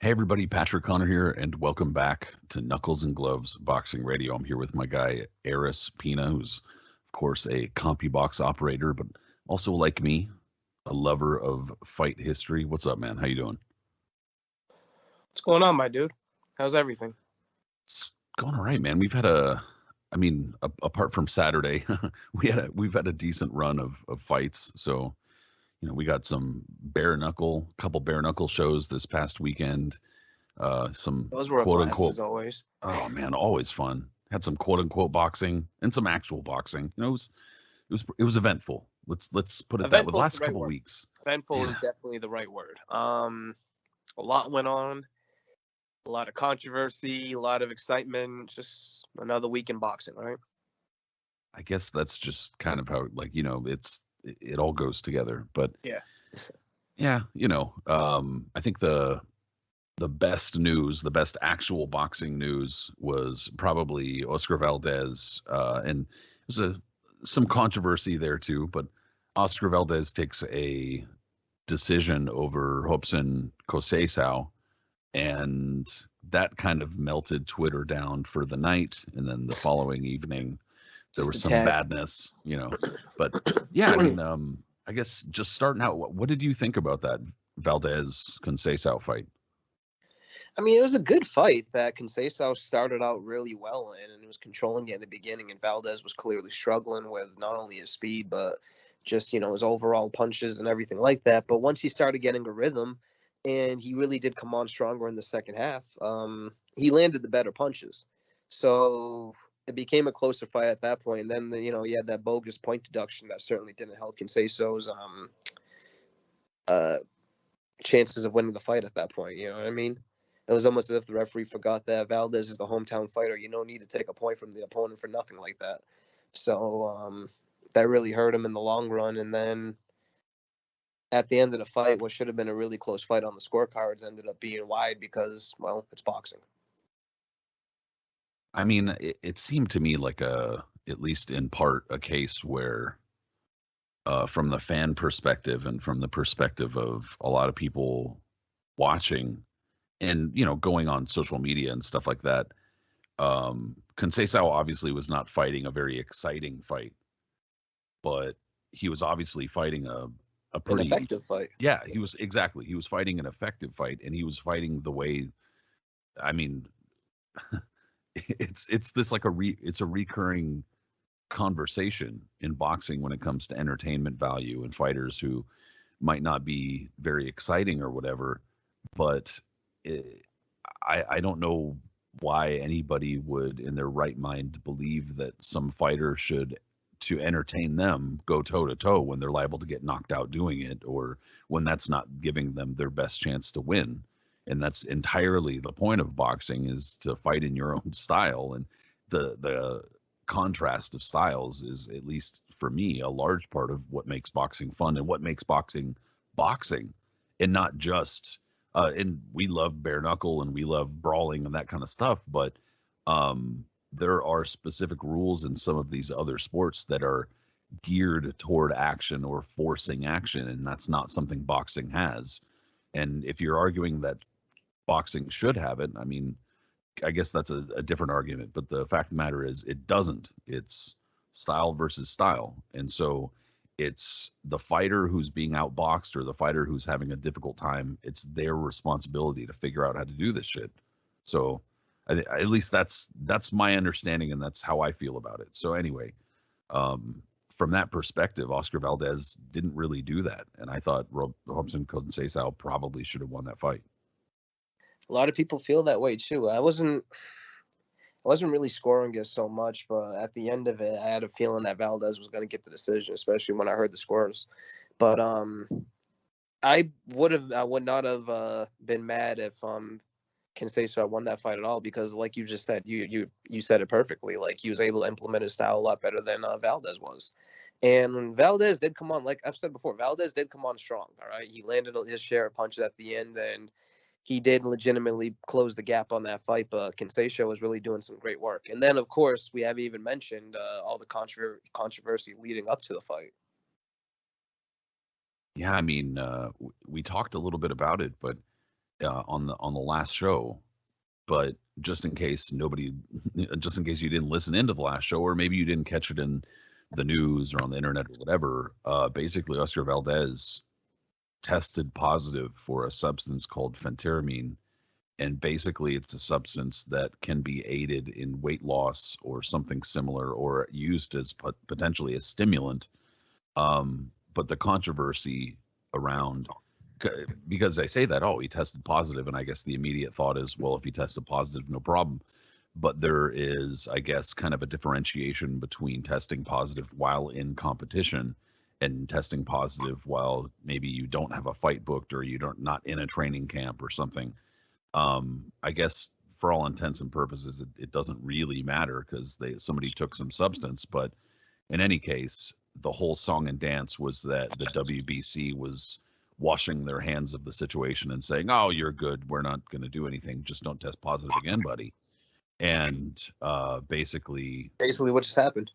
Hey everybody, Patrick Connor here, and welcome back to Knuckles and Gloves Boxing Radio. I'm here with my guy Aris Pina, who's of course a CompuBox operator, but also like me, a lover of fight history. What's up, man? How you doing? What's going on, my dude? How's everything? It's going all right, man. Apart from Saturday, we've had a decent run of fights. So we got couple bare knuckle shows this past weekend. Some Those were a quote blast unquote. as always. Oh man, always fun. Had some quote unquote boxing and some actual boxing. It was eventful. Let's put it that way. The last couple weeks. Eventful is definitely the right word. A lot went on, a lot of controversy, a lot of excitement. Just another week in boxing, right? I guess that's just kind of how it all goes together. But yeah, I think the best news, the best actual boxing news was probably Óscar Valdez, and there's some controversy there too, but Óscar Valdez takes a decision over Robson Conceição, and that kind of melted Twitter down for the night, and then the following evening there was some badness, but yeah, I guess just starting out, what did you think about that Valdez-Conceição fight? I mean, it was a good fight that Conceição started out really well in, and he was controlling it in the beginning, and Valdez was clearly struggling with not only his speed, but just, his overall punches and everything like that. But once he started getting a rhythm, and he really did come on stronger in the second half, he landed the better punches. So it became a closer fight at that point. And then, he had that bogus point deduction that certainly didn't help Conceição's chances of winning the fight at that point. You know what I mean? It was almost as if the referee forgot that Valdez is the hometown fighter. You don't need to take a point from the opponent for nothing like that. So that really hurt him in the long run. And then at the end of the fight, what should have been a really close fight on the scorecards ended up being wide because, well, it's boxing. I mean, it seemed to me like at least in part, a case where from the fan perspective and from the perspective of a lot of people watching, and going on social media and stuff like that, Conceição obviously was not fighting a very exciting fight, but he was obviously fighting a pretty effective fight. Yeah, he was fighting an effective fight, and he was fighting the way. I mean, it's this like it's a recurring conversation in boxing when it comes to entertainment value and fighters who might not be very exciting or whatever, but I don't know why anybody would in their right mind believe that some fighter should, to entertain them, go toe to toe when they're liable to get knocked out doing it, or when that's not giving them their best chance to win. And that's entirely the point of boxing, is to fight in your own style. And the contrast of styles is, at least for me, a large part of what makes boxing fun and what makes boxing, and not just and we love bare knuckle and we love brawling and that kind of stuff, but there are specific rules in some of these other sports that are geared toward action or forcing action, and that's not something boxing has. And if you're arguing that boxing should have it, I mean, I guess that's a different argument, but the fact of the matter is it doesn't. It's style versus style. And so it's the fighter who's being outboxed or the fighter who's having a difficult time. It's their responsibility to figure out how to do this shit. So at least that's my understanding, and that's how I feel about it. So anyway, from that perspective, Óscar Valdez didn't really do that, and I thought Robson Conceição probably should have won that fight. A lot of people feel that way too. I wasn't really scoring it so much, but at the end of it, I had a feeling that Valdez was going to get the decision, especially when I heard the scores. But I would not have been mad if Conceição won that fight at all, because like you just said, you said it perfectly. Like, he was able to implement his style a lot better than Valdez was. And Valdez did come on, like I've said before, Valdez did come on strong. All right, he landed his share of punches at the end, and he did legitimately close the gap on that fight, but Conceição was really doing some great work. And then, of course, we haven't even mentioned all the controversy leading up to the fight. Yeah, I mean, we talked a little bit about it, but on the last show. But just in case just in case you didn't listen into the last show, or maybe you didn't catch it in the news or on the internet or whatever, basically Oscar Valdez tested positive for a substance called phentermine, and basically it's a substance that can be aided in weight loss or something similar, or used as potentially a stimulant. But the controversy around, because I say that, oh, he tested positive, and I guess the immediate thought is, well, if he tested positive, no problem. But there is, I guess, kind of a differentiation between testing positive while in competition and testing positive while maybe you don't have a fight booked, or you don't not in a training camp or something. I guess for all intents and purposes, it doesn't really matter because somebody took some substance. But in any case, the whole song and dance was that the WBC was washing their hands of the situation and saying, "Oh, you're good. We're not going to do anything. Just don't test positive again, buddy." And basically what just happened.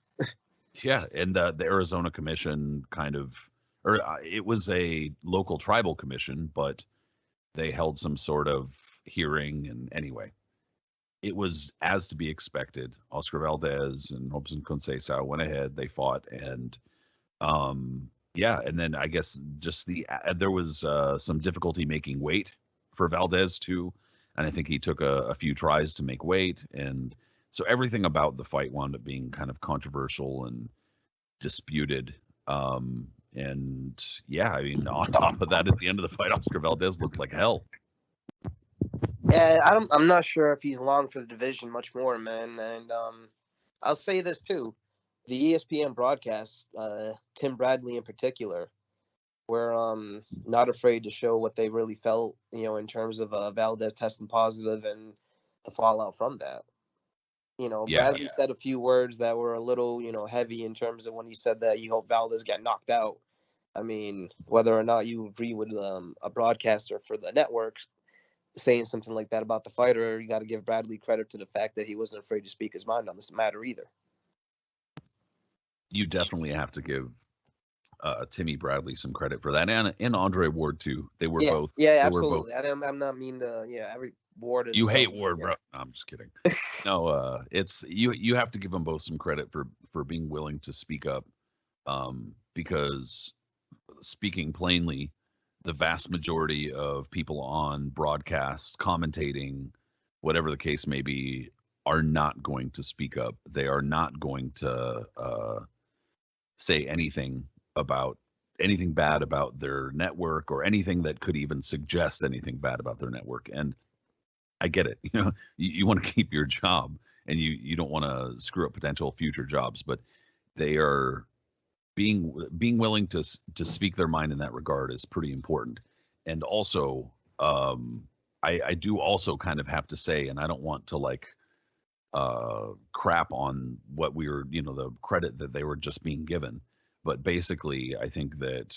yeah, and the Arizona Commission kind of, or it was a local tribal commission, but they held some sort of hearing, and anyway, it was as to be expected. Oscar Valdez and Robson Conceição went ahead, they fought, and yeah, and then I guess just there was some difficulty making weight for Valdez too, and I think he took a few tries to make weight, and so everything about the fight wound up being kind of controversial and disputed. And yeah, I mean, on top of that, at the end of the fight, Oscar Valdez looked like hell. Yeah, I'm not sure if he's long for the division much more, man. And I'll say this too: the ESPN broadcast, Tim Bradley in particular, were not afraid to show what they really felt, in terms of Valdez testing positive and the fallout from that. Bradley said a few words that were a little, heavy in terms of when he said that he hoped Valdez got knocked out. I mean, whether or not you agree with a broadcaster for the networks saying something like that about the fighter, you got to give Bradley credit to the fact that he wasn't afraid to speak his mind on this matter either. You definitely have to give Timmy Bradley some credit for that, and Andre Ward too. They were both. Yeah, absolutely. I'm not mean to. Yeah, every Ward. You hate Ward, bro. No, I'm just kidding. No, it's you have to give them both some credit for being willing to speak up, because speaking plainly, the vast majority of people on broadcast, commentating, whatever the case may be, are not going to speak up. They are not going to say anything bad about their network, or anything that could even suggest anything bad about their network. And I get it. You want to keep your job, and you don't want to screw up potential future jobs, but they are being willing to speak their mind in that regard is pretty important. And also, I do also kind of have to say, and I don't want to crap on what we were, the credit that they were just being given, but basically I think that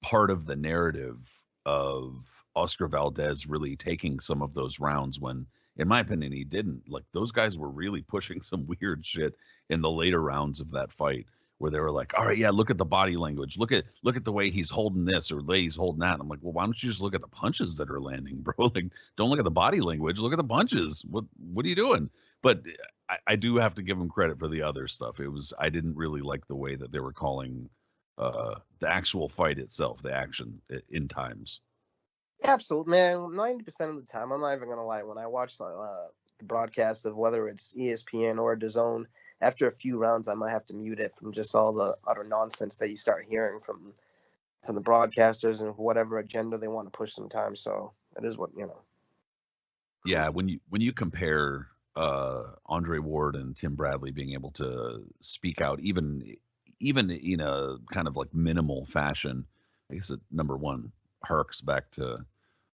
part of the narrative of Oscar Valdez really taking some of those rounds, when in my opinion he didn't, those guys were really pushing some weird shit in the later rounds of that fight, where they were like, all right, yeah, look at the body language. Look at the way he's holding this or the way he's holding that. And I'm like, well, why don't you just look at the punches that are landing, bro? Don't look at the body language. Look at the punches. What are you doing? But I do have to give him credit for the other stuff. I didn't really like the way that they were calling the actual fight itself, the action in times. Absolutely, man. 90% of the time, I'm not even gonna lie. When I watch the broadcast of whether it's ESPN or DAZN, after a few rounds, I might have to mute it from just all the utter nonsense that you start hearing from the broadcasters and whatever agenda they want to push sometimes. So that is what. Yeah, when you compare Andre Ward and Tim Bradley being able to speak out, even in a kind of minimal fashion, I guess number one harks back to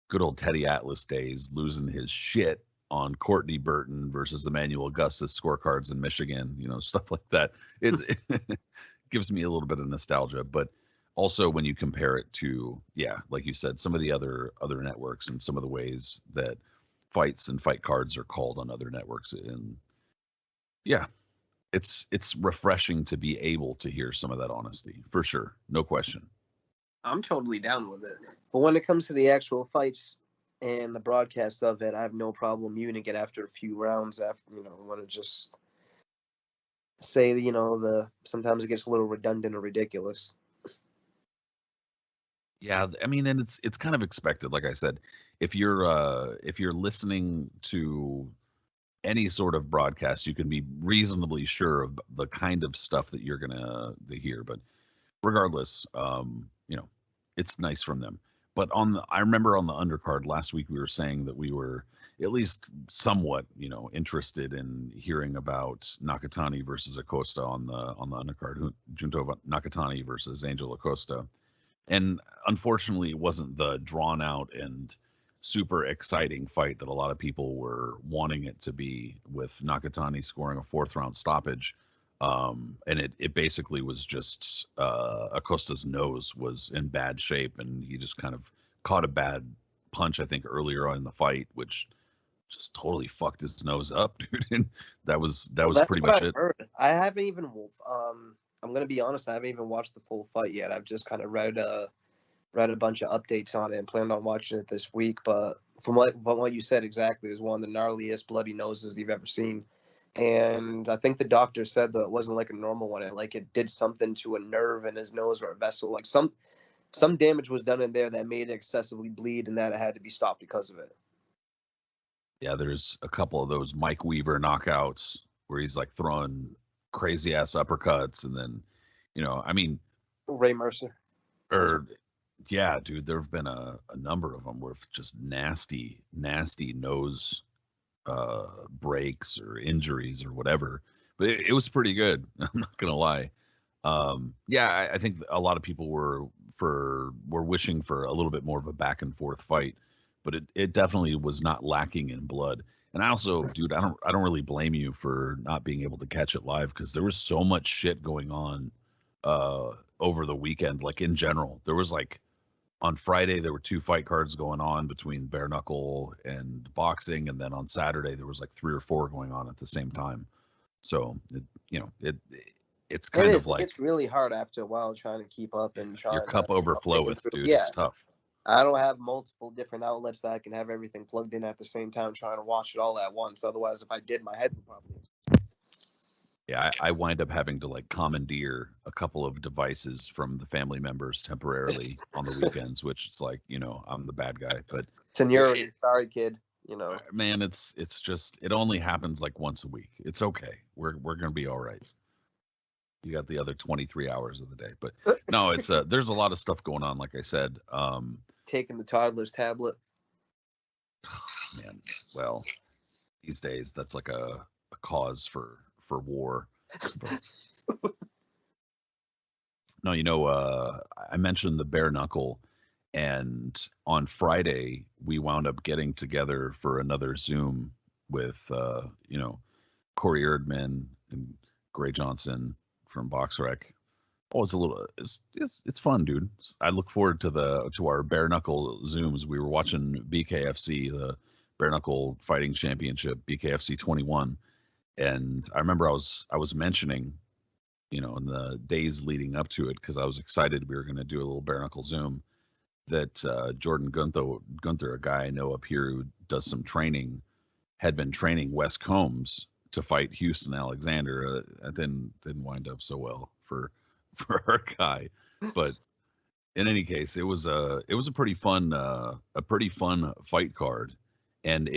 good old Teddy Atlas days, losing his shit on Courtney Burton versus Emmanuel Augustus scorecards in Michigan, stuff like that. It gives me a little bit of nostalgia, but also when you compare it to, like you said, some of the other networks and some of the ways that fights and fight cards are called on other networks, and it's refreshing to be able to hear some of that honesty, for sure, no question. I'm totally down with it. But when it comes to the actual fights, and the broadcast of it, I have no problem muting it after a few rounds. After want to just say sometimes it gets a little redundant or ridiculous. Yeah, I mean, and it's kind of expected. Like I said, if you're listening to any sort of broadcast, you can be reasonably sure of the kind of stuff that you're gonna hear. But regardless, it's nice from them. But I remember on the undercard last week we were saying that we were at least somewhat, interested in hearing about Nakatani versus Acosta on the undercard. Junto Nakatani versus Angela Costa. And unfortunately, it wasn't the drawn out and super exciting fight that a lot of people were wanting it to be, with Nakatani scoring a fourth round stoppage. And it basically was just Acosta's nose was in bad shape, and he just kind of caught a bad punch, I think, earlier on in the fight, which just totally fucked his nose up, dude. And that was pretty much it. Heard. I haven't even I'm gonna be honest, I haven't even watched the full fight yet. I've just kind of read a bunch of updates on it and planned on watching it this week. But from what you said exactly, it was one of the gnarliest bloody noses you've ever seen. And I think the doctor said that it wasn't like a normal one. It did something to a nerve in his nose or a vessel. Like some damage was done in there that made it excessively bleed, and that it had to be stopped because of it. Yeah, there's a couple of those Mike Weaver knockouts where he's like throwing crazy ass uppercuts, and then, I mean, Ray Mercer. Yeah, dude, there have been a number of them with just nasty nose breaks or injuries or whatever. But it was pretty good. I'm not gonna lie. Yeah, I think a lot of people were wishing for a little bit more of a back and forth fight, but it definitely was not lacking in blood. And I also, dude, I don't really blame you for not being able to catch it live, because there was so much shit going on over the weekend. Like, in general, there was like, on Friday there were 2 fight cards going on between bare knuckle and boxing, and then on Saturday there was like 3 or 4 going on at the same time. So it's kind of like, it's really hard after a while trying to keep up and trying your cup to overfloweth, dude. Yeah. It's tough. I don't have multiple different outlets that I can have everything plugged in at the same time trying to watch it all at once. Otherwise, if I did, my head would probably. Yeah, I wind up having to like commandeer a couple of devices from the family members temporarily on the weekends, which it's like, I'm the bad guy. But seniority, sorry, kid. Man, it's just, it only happens like once a week. It's okay. We're gonna be all right. You got the other 23 hours of the day, but no, it's there's a lot of stuff going on. Like I said, taking the toddler's tablet. Man, well, these days that's like a cause for war. But, no, I mentioned the bare knuckle, and on Friday we wound up getting together for another Zoom with Corey Erdman and Gray Johnson from BoxRec. Oh, it's fun, dude. I look forward to our bare knuckle Zooms. We were watching BKFC, the bare knuckle fighting championship, BKFC 21. And I remember I was mentioning, in the days leading up to it, because I was excited we were going to do a little bare knuckle Zoom, that Jordan Gunther, a guy I know up here who does some training, had been training Wes Combs to fight Houston Alexander. It didn't wind up so well for our guy, but in any case, it was a pretty fun fight card. And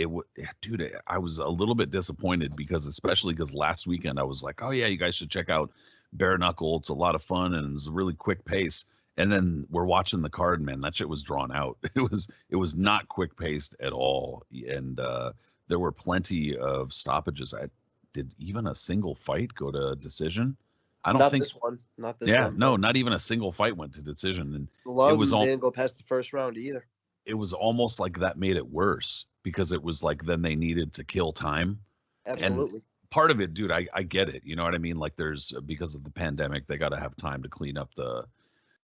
dude, I was a little bit disappointed especially because last weekend I was like, oh yeah, you guys should check out bare knuckle. It's a lot of fun and it's a really quick pace. And then we're watching the card, man, that shit was drawn out. It was not quick paced at all. And there were plenty of stoppages. Did even a single fight go to decision? I don't think this one. Not this one. one. No, not even a single fight went to decision. And a lot of them didn't go past the first round either. It was almost like that made it worse, because it was like then they needed to kill time. Absolutely. And part of it, dude, I get it. You know what I mean? Like, there's, because of the pandemic, they got to have time to clean up the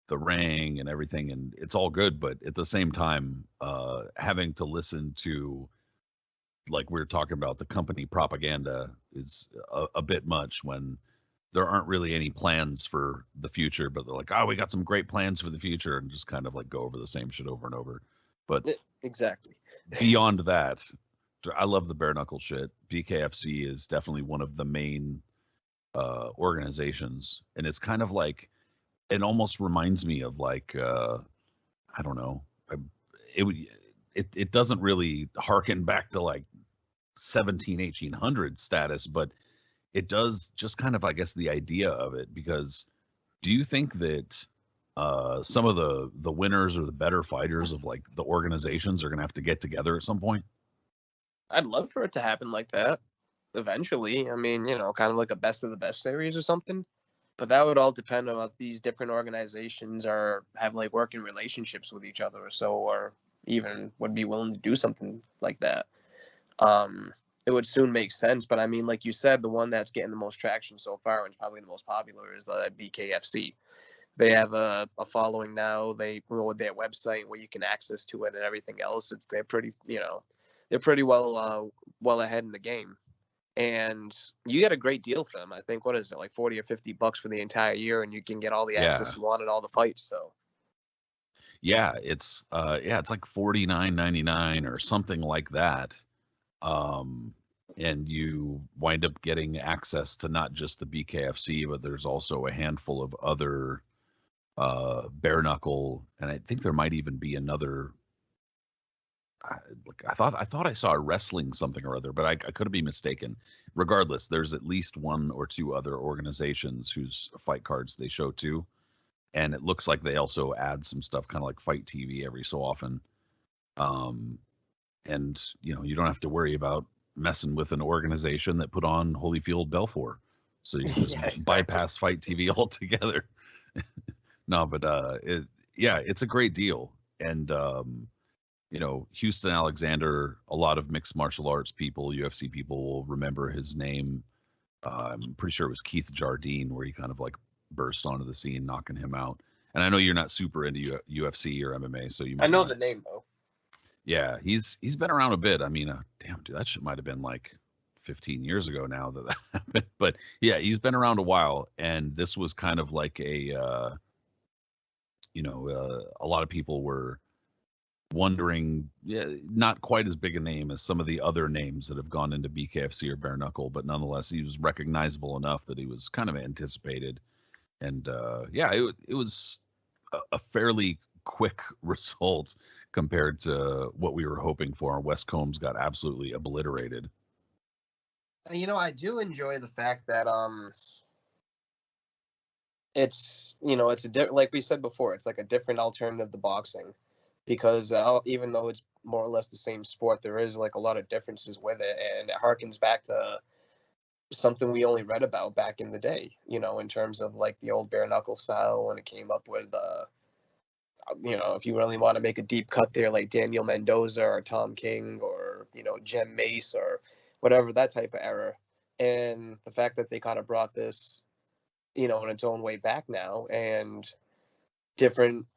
ring and everything, and it's all good. But at the same time, having to listen to, like we were talking about, the company propaganda is a bit much when there aren't really any plans for the future, but they're like, oh, we got some great plans for the future, and just kind of like go over the same shit over and over. But exactly. beyond that, I love the bare knuckle shit. BKFC is definitely one of the main organizations, and it's kind of like, it almost reminds me of like I don't know, it doesn't really harken back to like 1800 status, but it does just kind of, I guess, the idea of it. Because do you think that some of the winners or the better fighters of like the organizations are gonna have to get together at some point? I'd love for it to happen like that eventually. I mean, kind of like a best of the best series or something. But that would all depend on if these different organizations have like working relationships with each other or so, or even would be willing to do something like that. It would soon make sense. But I mean, like you said, the one that's getting the most traction so far and probably the most popular is the BKFC. They have a following now. They with their website where you can access to it and everything else. They're pretty well ahead in the game. And you get a great deal for them. I think, what is it, like $40 or $50 for the entire year, and you can get all the access you want and all the fights. So it's like $49.99 or something like that. And you wind up getting access to not just the BKFC, but there's also a handful of other bare knuckle, and I think there might even be another. I thought I saw a wrestling something or other, but I could be mistaken. Regardless, there's at least one or two other organizations whose fight cards they show too, and it looks like they also add some stuff, kind of like Fight TV, every so often. And you don't have to worry about messing with an organization that put on Holyfield Belfort, so you can just bypass Fight TV altogether. No, but it's a great deal, and Houston Alexander, a lot of mixed martial arts people, UFC people will remember his name. I'm pretty sure it was Keith Jardine where he kind of like burst onto the scene, knocking him out. And I know you're not super into UFC or MMA, so I know the name though. Yeah, he's been around a bit. I mean, damn, dude, that shit might have been like 15 years ago now that happened. But yeah, he's been around a while, and this was kind of like a lot of people were wondering, not quite as big a name as some of the other names that have gone into BKFC or bare knuckle, but nonetheless, he was recognizable enough that he was kind of anticipated. And it was a fairly quick result compared to what we were hoping for. Wes Combs got absolutely obliterated. I do enjoy the fact that it's like we said before, it's like a different alternative to boxing, because even though it's more or less the same sport, there is like a lot of differences with it, and it harkens back to something we only read about back in the day, in terms of like the old bare knuckle style when it came up with if you really want to make a deep cut there, like Daniel Mendoza or Tom King or Jem Mace or whatever, that type of era. And the fact that they kind of brought this in its own way back now, and different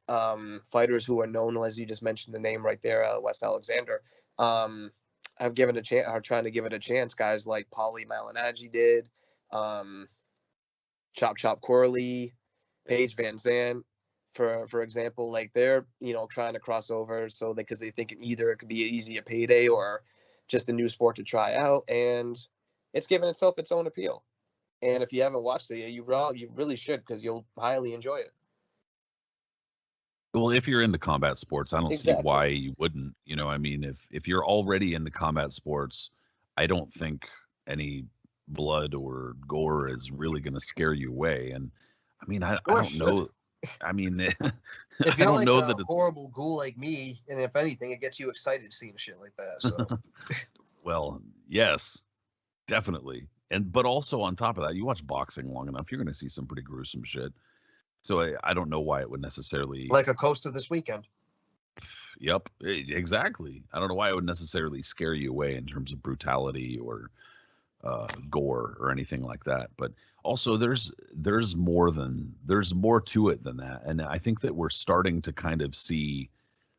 fighters who are known, as you just mentioned the name right there, Wes Alexander, have given a chance, are trying to give it a chance. Guys like Paulie Malignaggi did, Chop Chop Corley, Paige Van Zandt, for example, like they're trying to cross over, so because they think either it could be easy a payday or just a new sport to try out, and it's given itself its own appeal. And if you haven't watched it, you really should, because you'll highly enjoy it. Well, if you're into combat sports, I don't see Exactly. why you wouldn't. I mean, if you're already into combat sports, I don't think any blood or gore is really going to scare you away. And I mean, I don't know. I mean, If I you're don't like know a that it's horrible ghoul like me, and if anything, it gets you excited seeing shit like that. So well, yes, definitely. But also on top of that, you watch boxing long enough, you're going to see some pretty gruesome shit. So I don't know why it would necessarily. like a Costa this weekend. Yep, exactly. I don't know why it would necessarily scare you away in terms of brutality or gore or anything like that. But also, there's more to it than that, and I think that we're starting to kind of see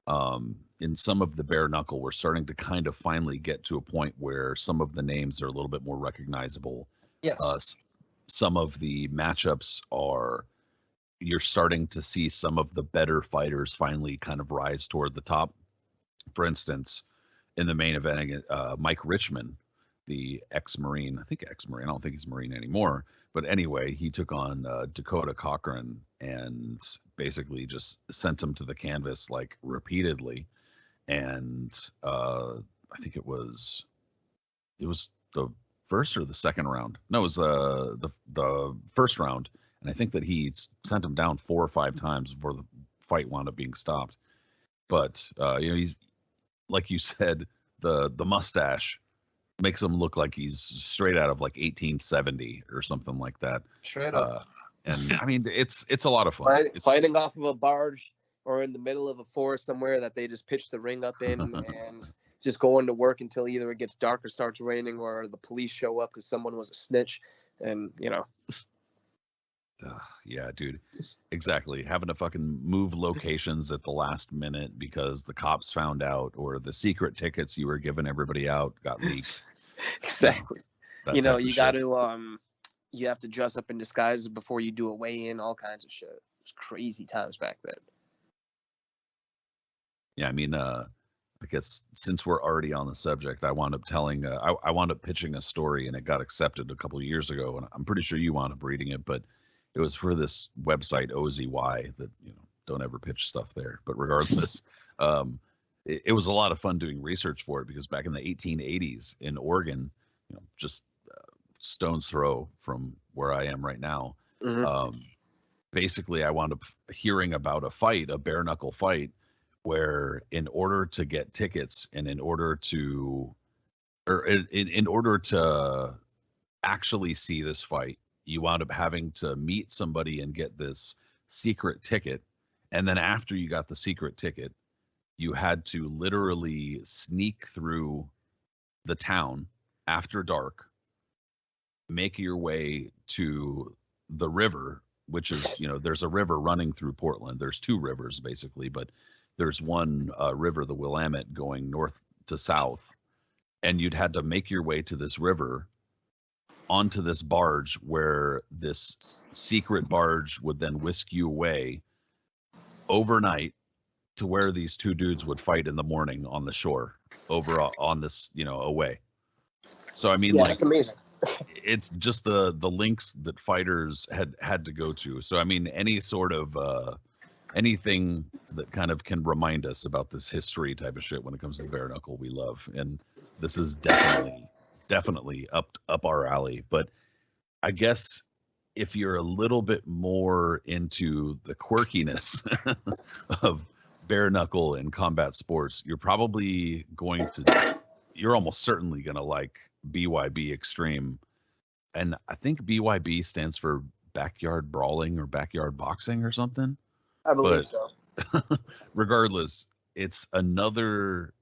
in some of the bare knuckle, we're starting to kind of finally get to a point where some of the names are a little bit more recognizable. Yes. Some of the matchups are. You're starting to see some of the better fighters finally kind of rise toward the top. For instance, in the main event, Mike Richmond, the ex-Marine, I think ex-Marine, I don't think he's Marine anymore, but anyway, he took on Dakota Cochran and basically just sent him to the canvas like repeatedly. And I think it was the first or the second round. No, it was the first round, and I think that he sent him down 4 or 5 times before the fight wound up being stopped. But he's, like you said, the mustache makes him look like he's straight out of like 1870 or something like that. Straight up. And I mean, it's a lot of fun. Fighting off of a barge or in the middle of a forest somewhere that they just pitch the ring up in and just going to work until either it gets dark or starts raining or the police show up because someone was a snitch. And, yeah, dude, exactly. Having to fucking move locations at the last minute because the cops found out, or the secret tickets you were giving everybody out got leaked. Exactly. You got to you have to dress up in disguise before you do a weigh-in, all kinds of shit. It was crazy times back then. Yeah, I mean, I guess since we're already on the subject, I wound up pitching a story, and it got accepted a couple of years ago, and I'm pretty sure you wound up reading it, but it was for this website OZY that, don't ever pitch stuff there. But regardless, it was a lot of fun doing research for it, because back in the 1880s in Oregon, just stone's throw from where I am right now, basically I wound up hearing about a bare knuckle fight, where in order to get tickets and in order to actually see this fight, you wound up having to meet somebody and get this secret ticket. And then after you got the secret ticket, you had to literally sneak through the town after dark, make your way to the river, which is, there's a river running through Portland. There's 2 rivers basically, but there's one river, the Willamette, going north to south. And you'd had to make your way to this river onto this barge, where this secret barge would then whisk you away overnight to where these 2 dudes would fight in the morning on the shore over on this, away. So, I mean, it's amazing. It's just the links that fighters had to go to. So, I mean, any sort of anything that kind of can remind us about this history type of shit when it comes to bare knuckle, we love. And this is definitely up our alley. But I guess if you're a little bit more into the quirkiness of bare knuckle and combat sports, you're almost certainly going to like BYB Extreme. And I think BYB stands for backyard brawling or backyard boxing or something. I believe so. Regardless, it's another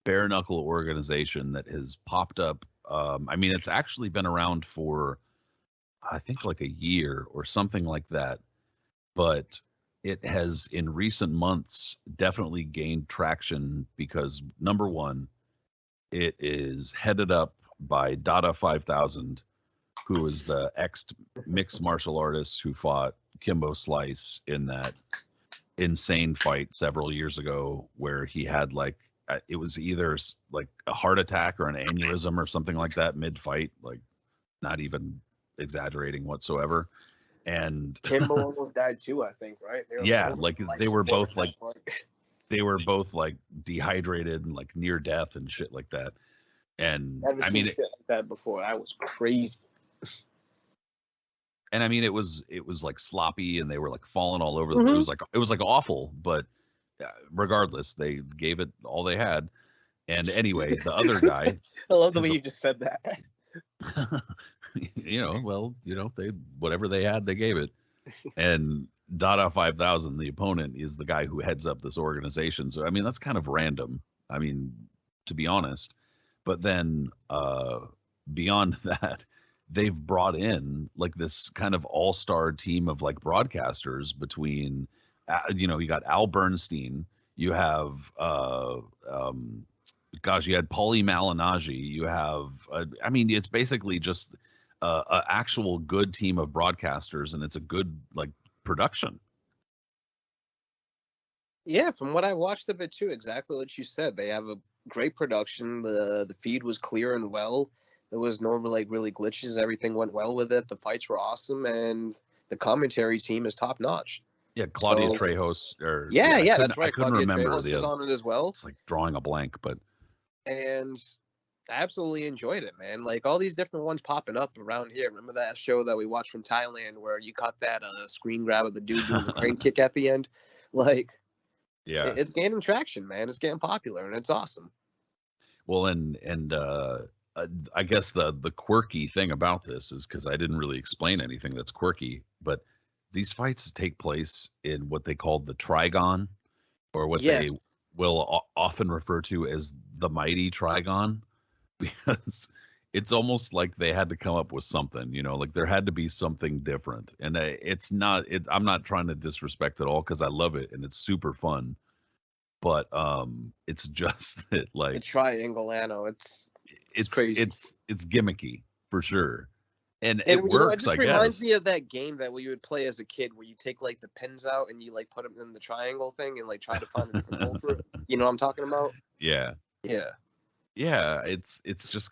bare knuckle organization that has popped up. I mean, it's actually been around for, I think, like a year or something like that. But it has, in recent months, definitely gained traction because, number one, it is headed up by Dada 5000, who is the ex-mixed martial artist who fought Kimbo Slice in that insane fight several years ago, where he had it was either like a heart attack or an aneurysm or something like that mid-fight, like not even exaggerating whatsoever. And Kimbo almost died too, I think, right? They were both like dehydrated and like near death and shit like that. And I mean, shit like that before. That was crazy. And I mean, it was like sloppy, and they were like falling all over. It was like awful, but regardless, they gave it all they had. And anyway, the other guy. I love the way you just said that. They whatever they had, they gave it. And Dada 5000, the opponent, is the guy who heads up this organization. So I mean, that's kind of random. I mean, to be honest. But then beyond that, they've brought in like this kind of all-star team of like broadcasters between, you got Al Bernstein, you have, you had Paulie Malignaggi, you have, it's basically just an actual good team of broadcasters, and it's a good like production. Yeah, from what I watched of it too, exactly what you said. They have a great production. The feed was clear and well. There was no like really glitches. Everything went well with it. The fights were awesome, and the commentary team is top notch. Yeah, Claudia So Trejos, yeah, that's I right. couldn't Claudia remember Trejos was on it as well, it's like drawing a blank, but and I absolutely enjoyed it, man. Like all these different ones popping up around here. Remember that show that we watched from Thailand where you caught that screen grab of the dude doing the crane kick at the end? Like yeah. it's gaining traction, man. It's getting popular, and it's awesome. Well, I guess the quirky thing about this is because I didn't really explain anything that's quirky, but these fights take place in what they call the Trigon, or what Yeah, they will often refer to as the mighty Trigon, because it's almost like they had to come up with something, like there had to be something different. And it's not, I'm not trying to disrespect it all because I love it and it's super fun, but it's just that the like triangle, Anno. It's crazy. it's gimmicky for sure, and it And it works, just I reminds guess. me of that game that we would play as a kid, where you take like the pins out and you like put them in the triangle thing and like try to find a different hole for it. You know what I'm talking about? Yeah. Yeah. Yeah, it's just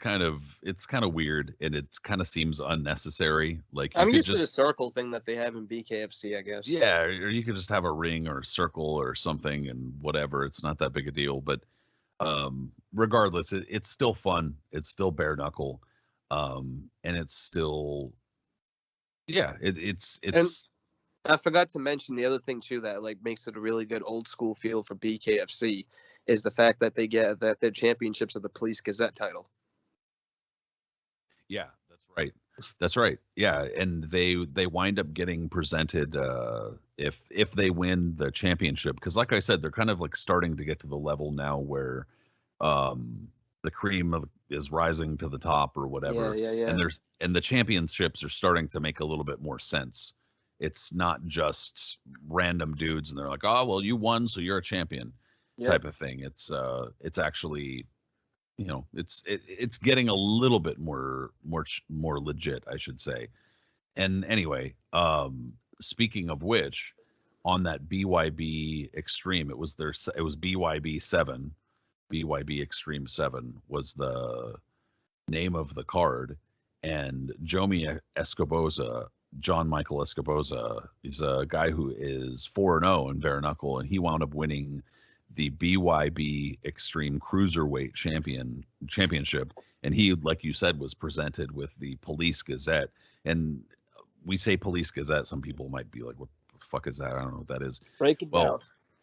it's kind of weird, and it kind of seems unnecessary. Like you I'm could used to the just, circle thing that they have in BKFC, I guess. yeah, or you could just have a ring or a circle or something and whatever. It's not that big a deal, but regardless, it's still fun. It's still bare knuckle, and it's still, yeah, And it's I forgot to mention the other thing too that like makes it a really good old school feel for BKFC is the fact that they get that their championships are the Police Gazette title. Yeah, that's right. That's right. Yeah, and they wind up getting presented if they win the championship, because like I said, they're kind of like starting to get to the level now where um the is rising to the top or Yeah, whatever, yeah, yeah. and the championships are starting to make a little bit more sense. It's not just random dudes and they're like, "Oh, well, you won, so you're a champion," Yep. type of thing. It's actually, it's getting a little bit more legit, I should say. And anyway, speaking of which, on that BYB Extreme, it was BYB 7. BYB Extreme 7 was the name of the card, and John Michael Escoboza, he's a guy who is 4-0 in bare knuckle, and he wound up winning the BYB Extreme Cruiserweight Championship. And he, like you said, was presented with the Police Gazette. And we say Police Gazette, some people might be like, "What the fuck is that? I don't know what that is." Break it Well, down.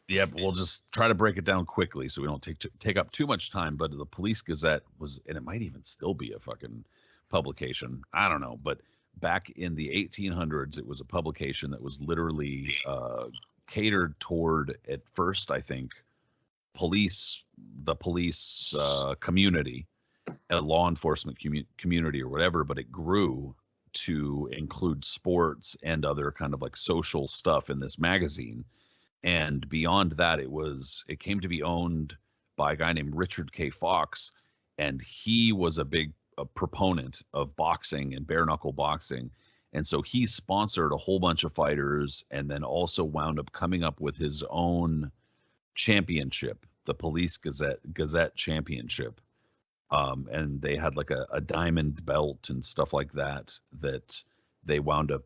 yeah, but we'll just try to break it down quickly so we don't take up too much time. But the Police Gazette was, and it might even still be a fucking publication. I don't know, but back in the 1800s, it was a publication that was literally catered toward, at first, I think, the police community, a law enforcement community or whatever, but it grew to include sports and other kind of like social stuff in this magazine. And beyond that, it came to be owned by a guy named Richard K. Fox, and he was a proponent of boxing and bare knuckle boxing. And so he sponsored a whole bunch of fighters, and then also wound up coming up with his own championship, the Police Gazette Championship. And they had like a diamond belt and stuff like that they wound up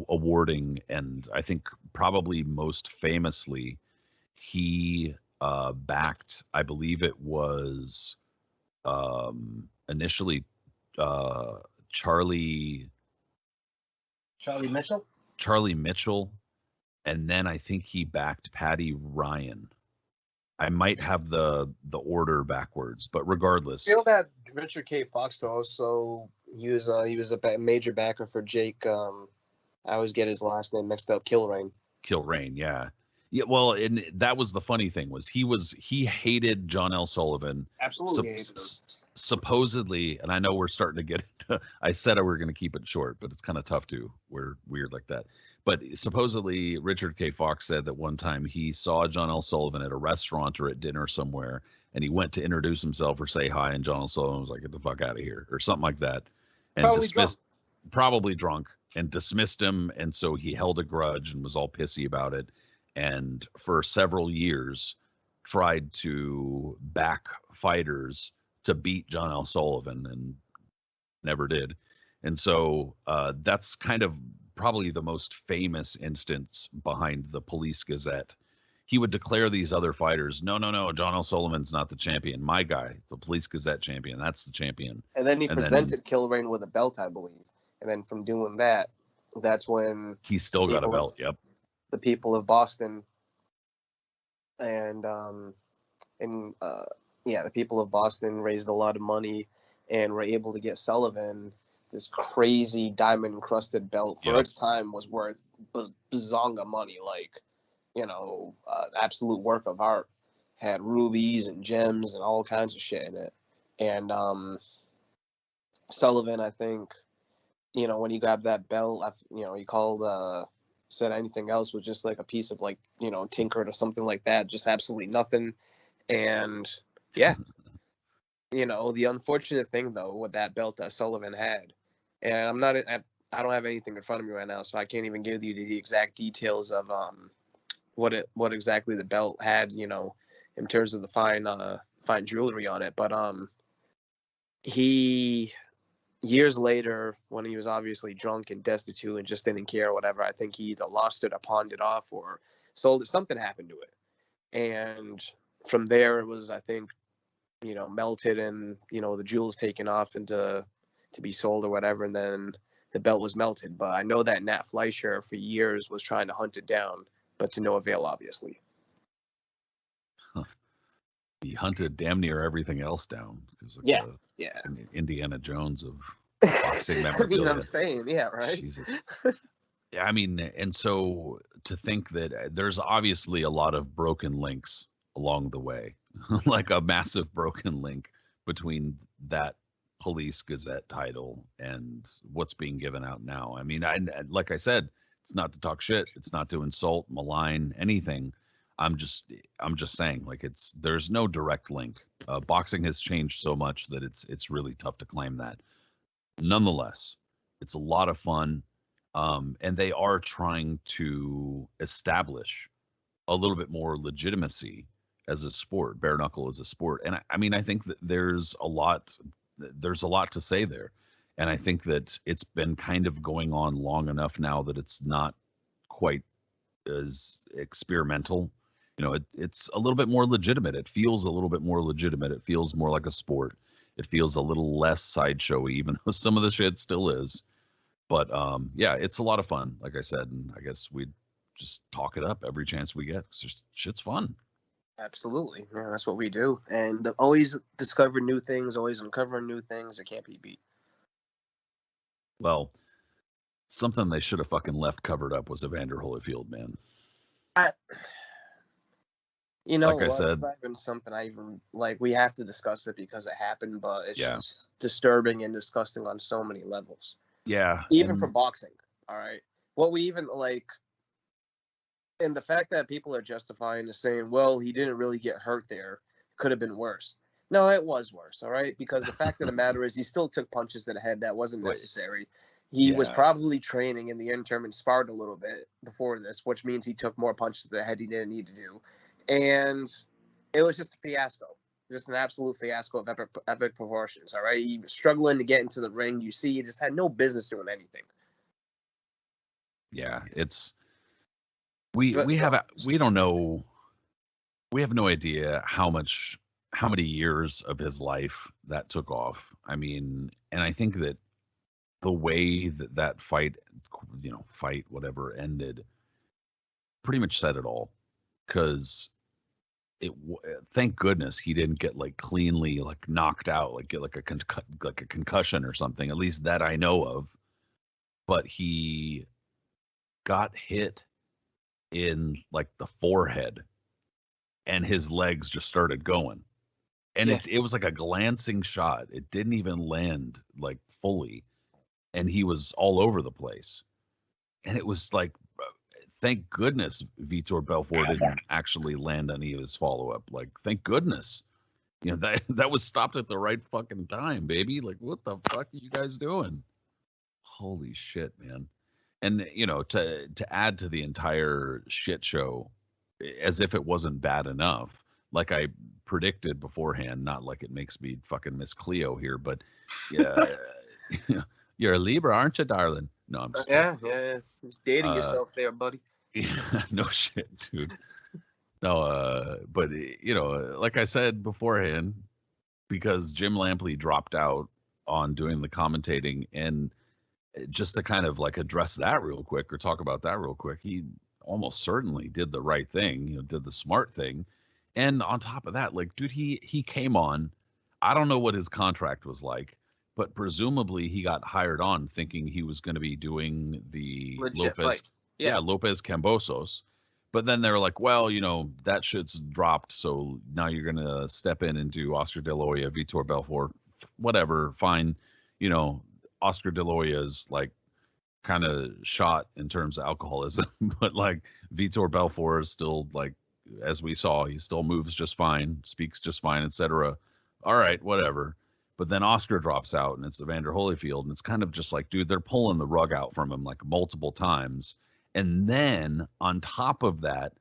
awarding. And I think probably most famously, he backed, I believe it was initially uh, Charlie Charlie Mitchell. Charlie Mitchell, and then I think he backed Patty Ryan. I might have the order backwards, but regardless. I feel that Richard K. Fox also he was a major backer for Jake. I always get his last name mixed up. Kilrain. Kilrain, yeah. Yeah, well, and that was the funny thing, was he hated John L. Sullivan. Absolutely hated him. Supposedly, and I know we're starting to get into, I said we were going to keep it short, but it's kind of tough to. We're weird like that. But supposedly, Richard K. Fox said that one time he saw John L. Sullivan at a restaurant or at dinner somewhere, and he went to introduce himself or say hi, and John L. Sullivan was like, "Get the fuck out of here," or something like that, and probably drunk, and dismissed him. And so he held a grudge and was all pissy about it. and for several years tried to back fighters to beat John L. Sullivan and never did. And so that's kind of probably the most famous instance behind the Police Gazette. He would declare these other fighters, no, John L. Sullivan's not the champion. My guy, the Police Gazette champion, that's the champion. And then he presented Kilrain with a belt, I believe. And then from doing that, that's when he still got a belt. Yep. The people of Boston and the people of Boston raised a lot of money and were able to get Sullivan this crazy diamond encrusted belt for its time was worth bazonga money, like, absolute work of art. Had rubies and gems and all kinds of shit in it. And Sullivan, I think, when he grabbed that belt, he called said anything else was just like a piece of like, tinkered or something like that, just absolutely nothing. And yeah, the unfortunate thing though with that belt that Sullivan had, and I don't have anything in front of me right now, so I can't even give you the exact details of what exactly the belt had, in terms of the fine jewelry on it. But he, years later, when he was obviously drunk and destitute and just didn't care or whatever, I think he either lost it or pawned it off or sold it. Something happened to it. And from there, it was, I think, melted and, the jewels taken off to be sold or whatever. And then the belt was melted. But I know that Nat Fleischer for years was trying to hunt it down, but to no avail, obviously. He hunted damn near everything else down. Yeah. Indiana Jones of boxing memorabilia. I'm saying, yeah, right? Jesus. Yeah, and so to think that there's obviously a lot of broken links along the way, like a massive broken link between that Police Gazette title and what's being given out now. Like I said, it's not to talk shit. It's not to insult, malign, anything. I'm just saying, like, there's no direct link. Boxing has changed so much that it's really tough to claim that. Nonetheless, it's a lot of fun, and they are trying to establish a little bit more legitimacy as a sport, bare knuckle as a sport. And I think that there's a lot to say there, and I think that it's been kind of going on long enough now that it's not quite as experimental. It's a little bit more legitimate. It feels a little bit more legitimate. It feels more like a sport. It feels a little less sideshowy, even though some of the shit still is. But it's a lot of fun, like I said, and I guess we'd just talk it up every chance we get. Shit's fun. Absolutely. Yeah, that's what we do. And always discover new things, always uncover new things. It can't be beat. Well, something they should have fucking left covered up was Evander Holyfield, man. Like I said, it's not even something I even like. We have to discuss it because it happened, but it's just disturbing and disgusting on so many levels. Yeah. Even for boxing. All right. What we even like, and the fact that people are justifying is saying, well, he didn't really get hurt there. Could have been worse. No, it was worse. All right. Because the fact of the matter is he still took punches to the head that wasn't necessary. He was probably training in the interim and sparred a little bit before this, which means he took more punches to the head he didn't need to do. And it was just a fiasco, just an absolute fiasco of epic proportions. All right. He was struggling to get into the ring. You see, he just had no business doing anything. Yeah. We don't know. We have no idea how many years of his life that took off. And I think that the way that fight, whatever ended, pretty much said it all. Because thank goodness he didn't get like cleanly like knocked out, like get like a concussion or something. At least that I know of. But he got hit in like the forehead, and his legs just started going. And it was like a glancing shot. It didn't even land like fully, and he was all over the place. And it was like, thank goodness Vitor Belfort didn't actually land any of his follow-up. Like, thank goodness. That was stopped at the right fucking time, baby. Like, what the fuck are you guys doing? Holy shit, man. And, to add to the entire shit show as if it wasn't bad enough. Like I predicted beforehand, not like it makes me fucking Miss Cleo here, but yeah, you're a Libra, aren't you, darling? No, I'm just yeah. Dating yourself there, buddy. yeah, no shit, dude. No, but like I said beforehand, because Jim Lampley dropped out on doing the commentating, and just to kind of like address that real quick or talk about that real quick, he almost certainly did the right thing, did the smart thing. And on top of that, like, dude, he came on. I don't know what his contract was like, but presumably he got hired on thinking he was going to be doing the Legit Lopez, fight. Yeah. Lopez Cambosos. But then they were like, well, that shit's dropped, so now you're gonna step in and do Oscar De La Hoya, Vitor Belfort, whatever, fine. Oscar De La Hoya's like kind of shot in terms of alcoholism, but like Vitor Belfort is still like, as we saw, he still moves just fine, speaks just fine, etc. All right, whatever. But then Oscar drops out, and it's Evander Holyfield, and it's kind of just like, dude, they're pulling the rug out from him like multiple times. And then on top of that,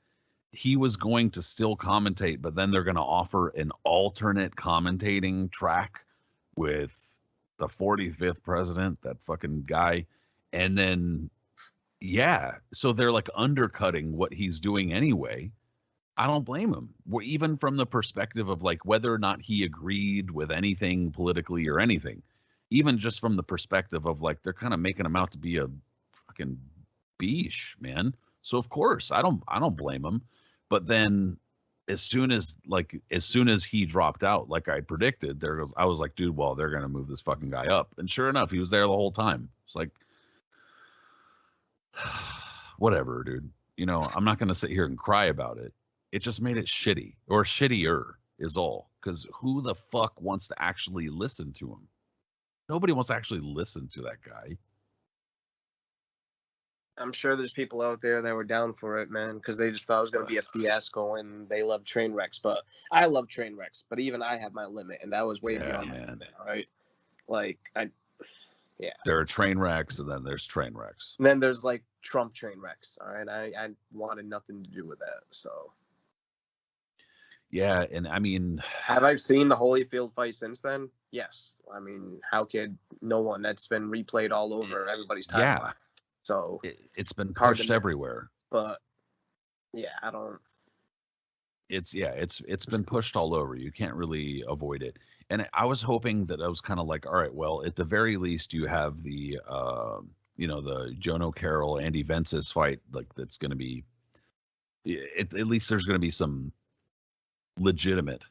he was going to still commentate, but then they're going to offer an alternate commentating track with the 45th president, that fucking guy. And then, yeah, so they're like undercutting what he's doing anyway. I don't blame him. Even from the perspective of like whether or not he agreed with anything politically or anything, even just from the perspective of like they're kind of making him out to be a fucking beesh, man. So of course I don't blame him. But then as soon as he dropped out, like I predicted, I was like, dude, well, they're gonna move this fucking guy up. And sure enough, he was there the whole time. It's like whatever, dude. I'm not gonna sit here and cry about it. It just made it shitty, or shittier is all. Because who the fuck wants to actually listen to him? Nobody wants to actually listen to that guy. I'm sure there's people out there that were down for it, man, because they just thought it was going to be a fiasco, and they love train wrecks. But I love train wrecks, but even I have my limit, and that was way beyond my limit, right? Like, yeah. There are train wrecks, and then there's train wrecks. And then there's, like, Trump train wrecks, all right? I wanted nothing to do with that, so. Yeah, and I mean... Have I seen the Holyfield fight since then? Yes. I mean, how could no one? That's been replayed all over everybody's timeline. Yeah. So it's been pushed everywhere. But yeah, I don't. It's been pushed all over. You can't really avoid it. And I was hoping that I was kind of like, all right, well, at the very least, you have the the Jono Carroll, Andy Vences fight, like that's going to be. At least there's going to be some legitimate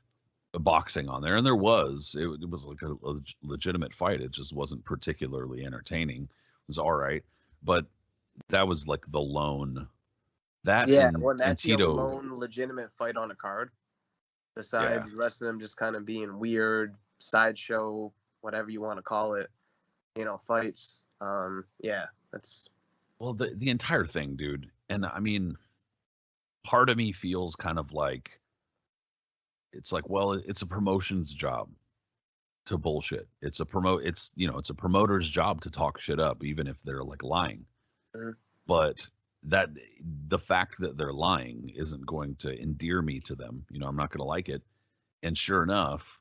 boxing on there, and there was. It was like a legitimate fight. It just wasn't particularly entertaining. It was all right. But that was like the lone. That's the lone legitimate fight on a card. Besides the rest of them just kind of being weird sideshow, whatever you want to call it, fights. That's. Well, the entire thing, dude, and I mean, part of me feels kind of like it's like, well, it's a promotion's job to bullshit. It's a promoter's job to talk shit up, even if they're like lying. Mm-hmm. But that the fact that they're lying isn't going to endear me to them. I'm not going to like it. And sure enough,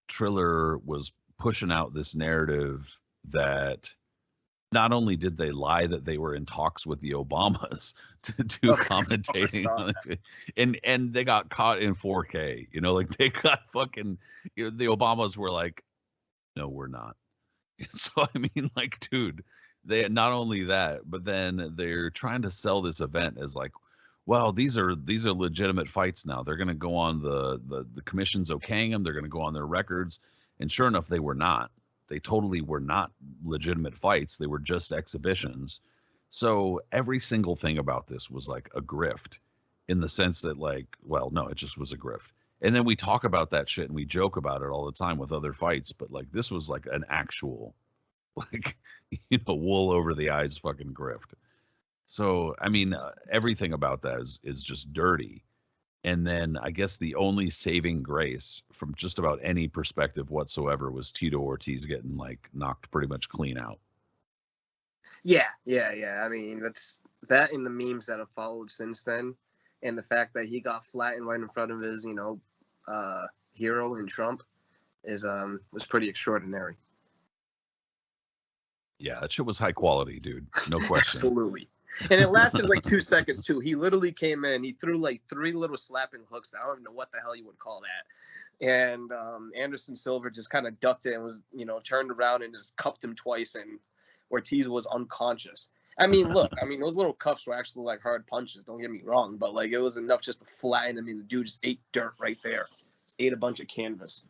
Triller was pushing out this narrative that not only did they lie that they were in talks with the Obamas to do commentating, and they got caught in 4K. Like they got fucking. The Obamas were like, no, we're not. So I mean, like, dude, they not only that, but then they're trying to sell this event as like, well, these are legitimate fights now. They're going to go on the commission's okaying them. They're going to go on their records, and sure enough, they were not. They totally were not legitimate fights. They were just exhibitions. So every single thing about this was like a grift, in the sense that like, well, no, it just was a grift. And then we talk about that shit and we joke about it all the time with other fights, but like this was like an actual, like, wool over the eyes fucking grift. So I mean, everything about that is just dirty. And then I guess the only saving grace from just about any perspective whatsoever was Tito Ortiz getting like knocked pretty much clean out. Yeah. I mean, that's that in the memes that have followed since then. and the fact that he got flattened right in front of his, hero in Trump was pretty extraordinary. Yeah, that shit was high quality, dude. No question. Absolutely. And it lasted like 2 seconds too. He literally came in. He threw like 3 little slapping hooks. I don't even know what the hell you would call that. And Anderson Silva just kind of ducked it and was, turned around and just cuffed him twice. And Ortiz was unconscious. I mean, look, those little cuffs were actually like hard punches. Don't get me wrong, but like it was enough just to flatten. I mean, the dude just ate dirt right there. Just ate a bunch of canvas.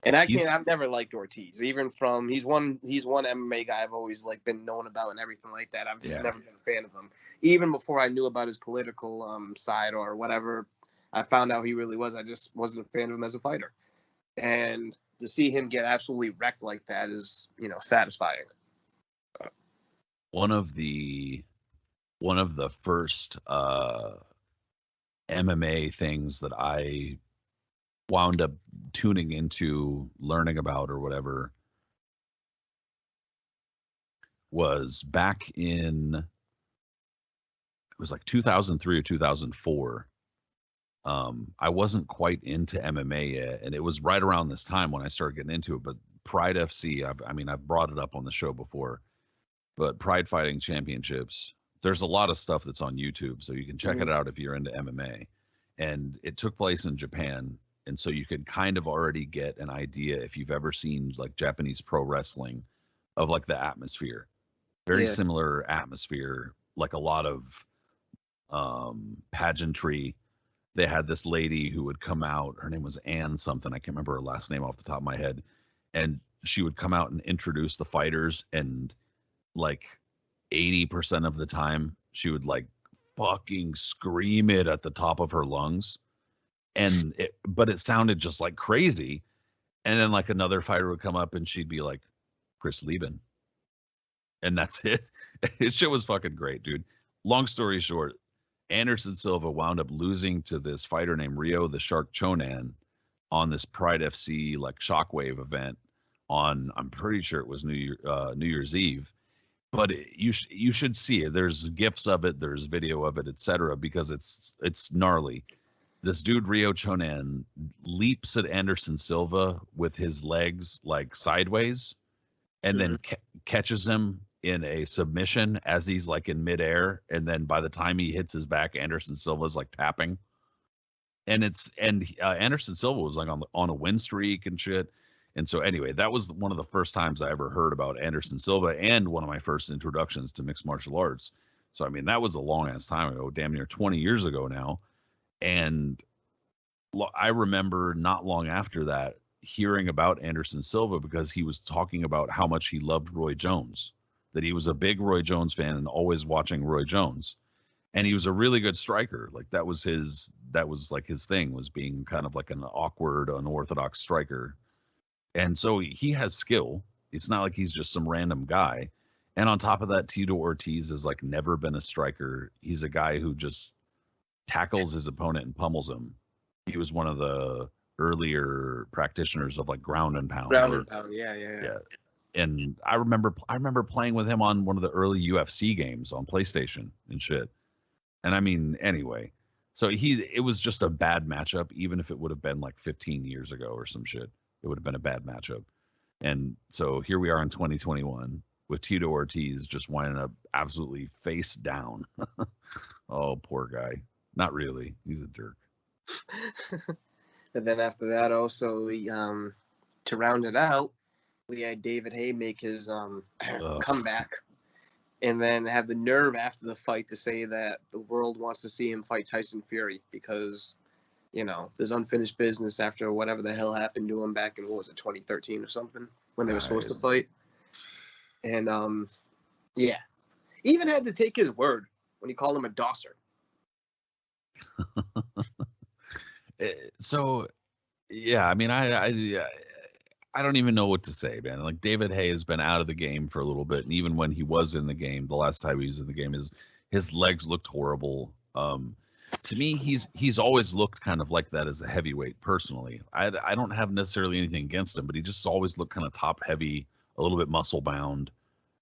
And I've never liked Ortiz, even from he's one MMA guy I've always like been known about and everything like that. I've just never been a fan of him, even before I knew about his political side or whatever. I found out he really was. I just wasn't a fan of him as a fighter, and to see him get absolutely wrecked like that is satisfying. One of the first MMA things that I wound up tuning into, learning about or whatever, was back in, it was like 2003 or 2004. I wasn't quite into MMA yet, and it was right around this time when I started getting into it. But Pride FC, I've brought it up on the show before, but Pride Fighting Championships, there's a lot of stuff that's on YouTube, so you can check it out if you're into MMA. And it took place in Japan. And so you could kind of already get an idea, if you've ever seen like Japanese pro wrestling, of like the atmosphere. Very similar atmosphere, like a lot of pageantry. They had this lady who would come out. Her name was Anne something. I can't remember her last name off the top of my head. And she would come out and introduce the fighters. And like 80% of the time, she would like fucking scream it at the top of her lungs. But it sounded just like crazy. And then like another fighter would come up and she'd be like, Chris Lieben. And that's it. It shit was fucking great, dude. Long story short, Anderson Silva wound up losing to this fighter named Rio the Shark Chonan on this Pride FC like Shockwave event on, I'm pretty sure it was New Year's Eve. But you should see it. There's GIFs of it, there's video of it, etc. Because it's gnarly. This dude, Rio Chonan, leaps at Anderson Silva with his legs like sideways and then catches him in a submission as he's like in midair. And then by the time he hits his back, Anderson Silva's like tapping. And Anderson Silva was like on a win streak and shit. And so anyway, that was one of the first times I ever heard about Anderson Silva and one of my first introductions to mixed martial arts. So, I mean, that was a long ass time ago, damn near 20 years ago now. And I remember not long after that hearing about Anderson Silva because he was talking about how much he loved Roy Jones, that he was a big Roy Jones fan and always watching Roy Jones. And he was a really good striker. Like that was like his thing, was being kind of like an awkward, unorthodox striker. And so he has skill. It's not like he's just some random guy. And on top of that, Tito Ortiz has like never been a striker. He's a guy who just tackles his opponent and pummels him. He was one of the earlier practitioners of like ground and pound. Yeah. And I remember playing with him on one of the early UFC games on PlayStation and shit. And I mean, anyway, so it was just a bad matchup, even if it would have been like 15 years ago or some shit. It would have been a bad matchup. And so here we are in 2021 with Tito Ortiz just winding up absolutely face down. Oh, poor guy. Not really. He's a jerk. And then after that, also, to round it out, we had David Haye make his comeback, and then have the nerve after the fight to say that the world wants to see him fight Tyson Fury because, there's unfinished business after whatever the hell happened to him back in, 2013 or something, when they were supposed to fight. And, yeah. Even had to take his word when he called him a dosser. So, yeah, I mean, I don't even know what to say, man. Like, David Haye has been out of the game for a little bit, and even when he was in the game, the last time he was in the game, his legs looked horrible. To me, he's always looked kind of like that as a heavyweight. Personally, I don't have necessarily anything against him, but he just always looked kind of top heavy, a little bit muscle bound,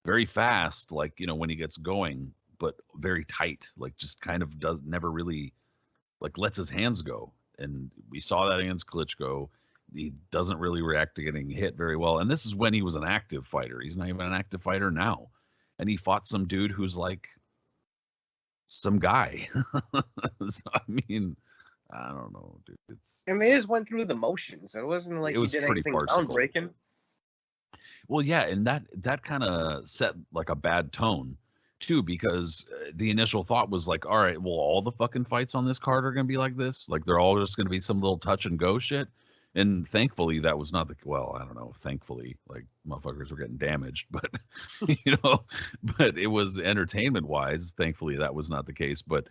very fast, like when he gets going, but very tight. Like just kind of never really like lets his hands go. And we saw that against Klitschko. He doesn't really react to getting hit very well. And this is when he was an active fighter. He's not even an active fighter now. And he fought some dude who's like some guy. So, I mean, I don't know, dude. And they just went through the motions. It wasn't like it was he did pretty anything farcical. groundbreaking. Well, yeah, and that kind of set like a bad tone too, because the initial thought was like, all right, well, all the fucking fights on this card are gonna be like this, like they're all just gonna be some little touch and go shit. And thankfully, that was not the well. I don't know. Thankfully, like motherfuckers were getting damaged, but but it was entertainment wise. Thankfully, that was not the case. But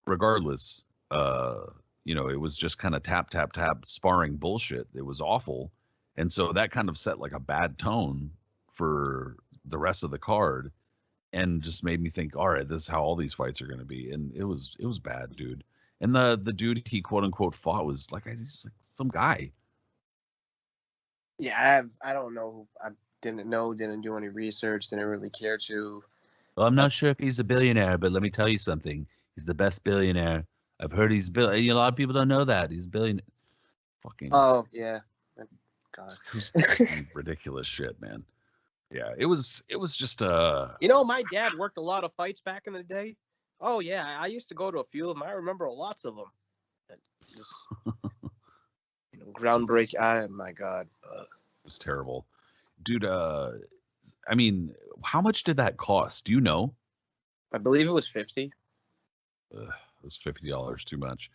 regardless, it was just kind of tap tap tap sparring bullshit. It was awful, and so that kind of set like a bad tone for the rest of the card, and just made me think, all right, this is how all these fights are going to be. And it was bad, dude. And the dude he quote unquote fought was like, he's like some guy. Yeah, I don't know. I didn't do any research, didn't really care to. Well, I'm not sure if he's a billionaire, but let me tell you something. He's the best billionaire. I've heard he's a lot of people don't know that. He's a billionaire. Fucking. Oh, yeah. God. Ridiculous shit, man. Yeah, it was just my dad worked a lot of fights back in the day. Oh yeah, I used to go to a few of them. I remember lots of them. Just, groundbreaking. My God, it was terrible, dude. I mean, how much did that cost? Do you know? I believe it was 50. It was $50 too much.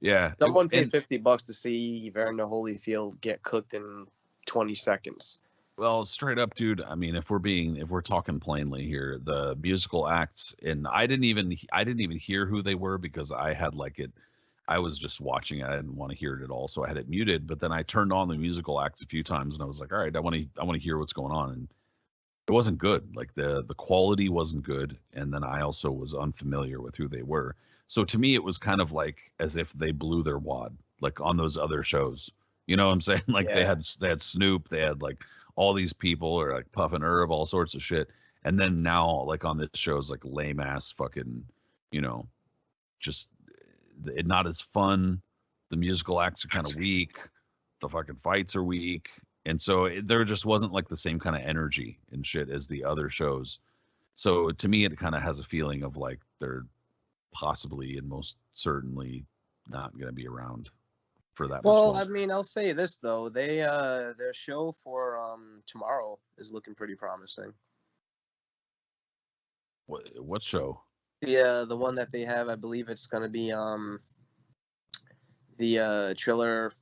Yeah, someone paid $50 to see Evander Holyfield get cooked in 20 seconds. Well, straight up, dude. I mean, if we're talking plainly here, the musical acts, and I didn't even hear who they were because I had I was just watching it. I didn't want to hear it at all, so I had it muted. But then I turned on the musical acts a few times, and I was like, all right, I want to hear what's going on, and it wasn't good. Like the quality wasn't good, and then I also was unfamiliar with who they were. So to me, it was kind of like as if they blew their wad, like on those other shows. You know what I'm saying? Like they had Snoop, they had like all these people, or like Puff and Herb, all sorts of shit. And then now, like on this show's like lame ass fucking, just not as fun. The musical acts are kind of weak. The fucking fights are weak. And so there just wasn't like the same kind of energy and shit as the other shows. So to me, it kind of has a feeling of like they're possibly and most certainly not going to be around for that much longer. I mean, I'll say this though, their show for tomorrow is looking pretty promising. What show? The one that they have, I believe it's gonna be the Triller,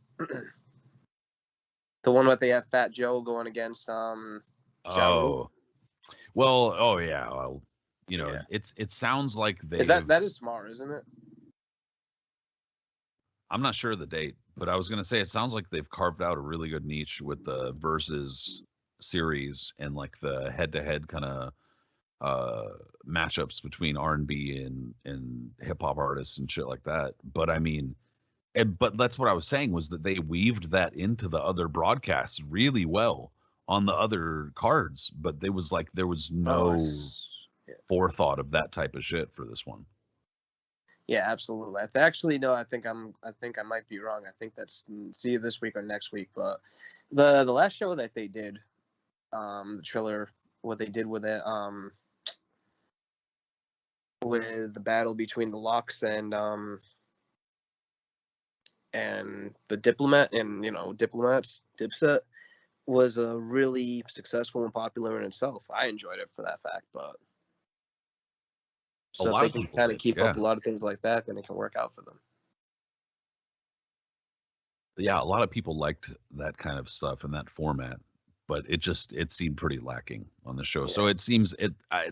the one that they have Fat Joe going against Oh, well, oh yeah, well, it sounds like they that is tomorrow, isn't it? I'm not sure of the date, but I was going to say it sounds like they've carved out a really good niche with the versus series and like the head-to-head kind of matchups between R&B and hip hop artists and shit like that. But I mean, but that's what I was saying was that they weaved that into the other broadcasts really well on the other cards, but there was no forethought of that type of shit for this one. Yeah, absolutely. Actually, no, I think I might be wrong. I think that's either this week or next week. But the last show that they did, the Triller, what they did with it, with the battle between the Lux and the Diplomat and Diplomats, Dipset, was really successful and popular in itself. I enjoyed it for that fact, but. So if they can kind of keep up a lot of things like that, then it can work out for them. Yeah, a lot of people liked that kind of stuff in that format, but it seemed pretty lacking on the show. Yeah. So it seems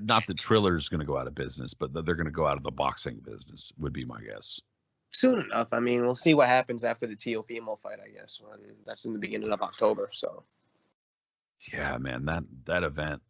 not that Triller's going to go out of business, but that they're going to go out of the boxing business would be my guess. Soon enough. I mean, we'll see what happens after the Teofimo fight, I guess, when that's in the beginning of October. So. Yeah, man, that event,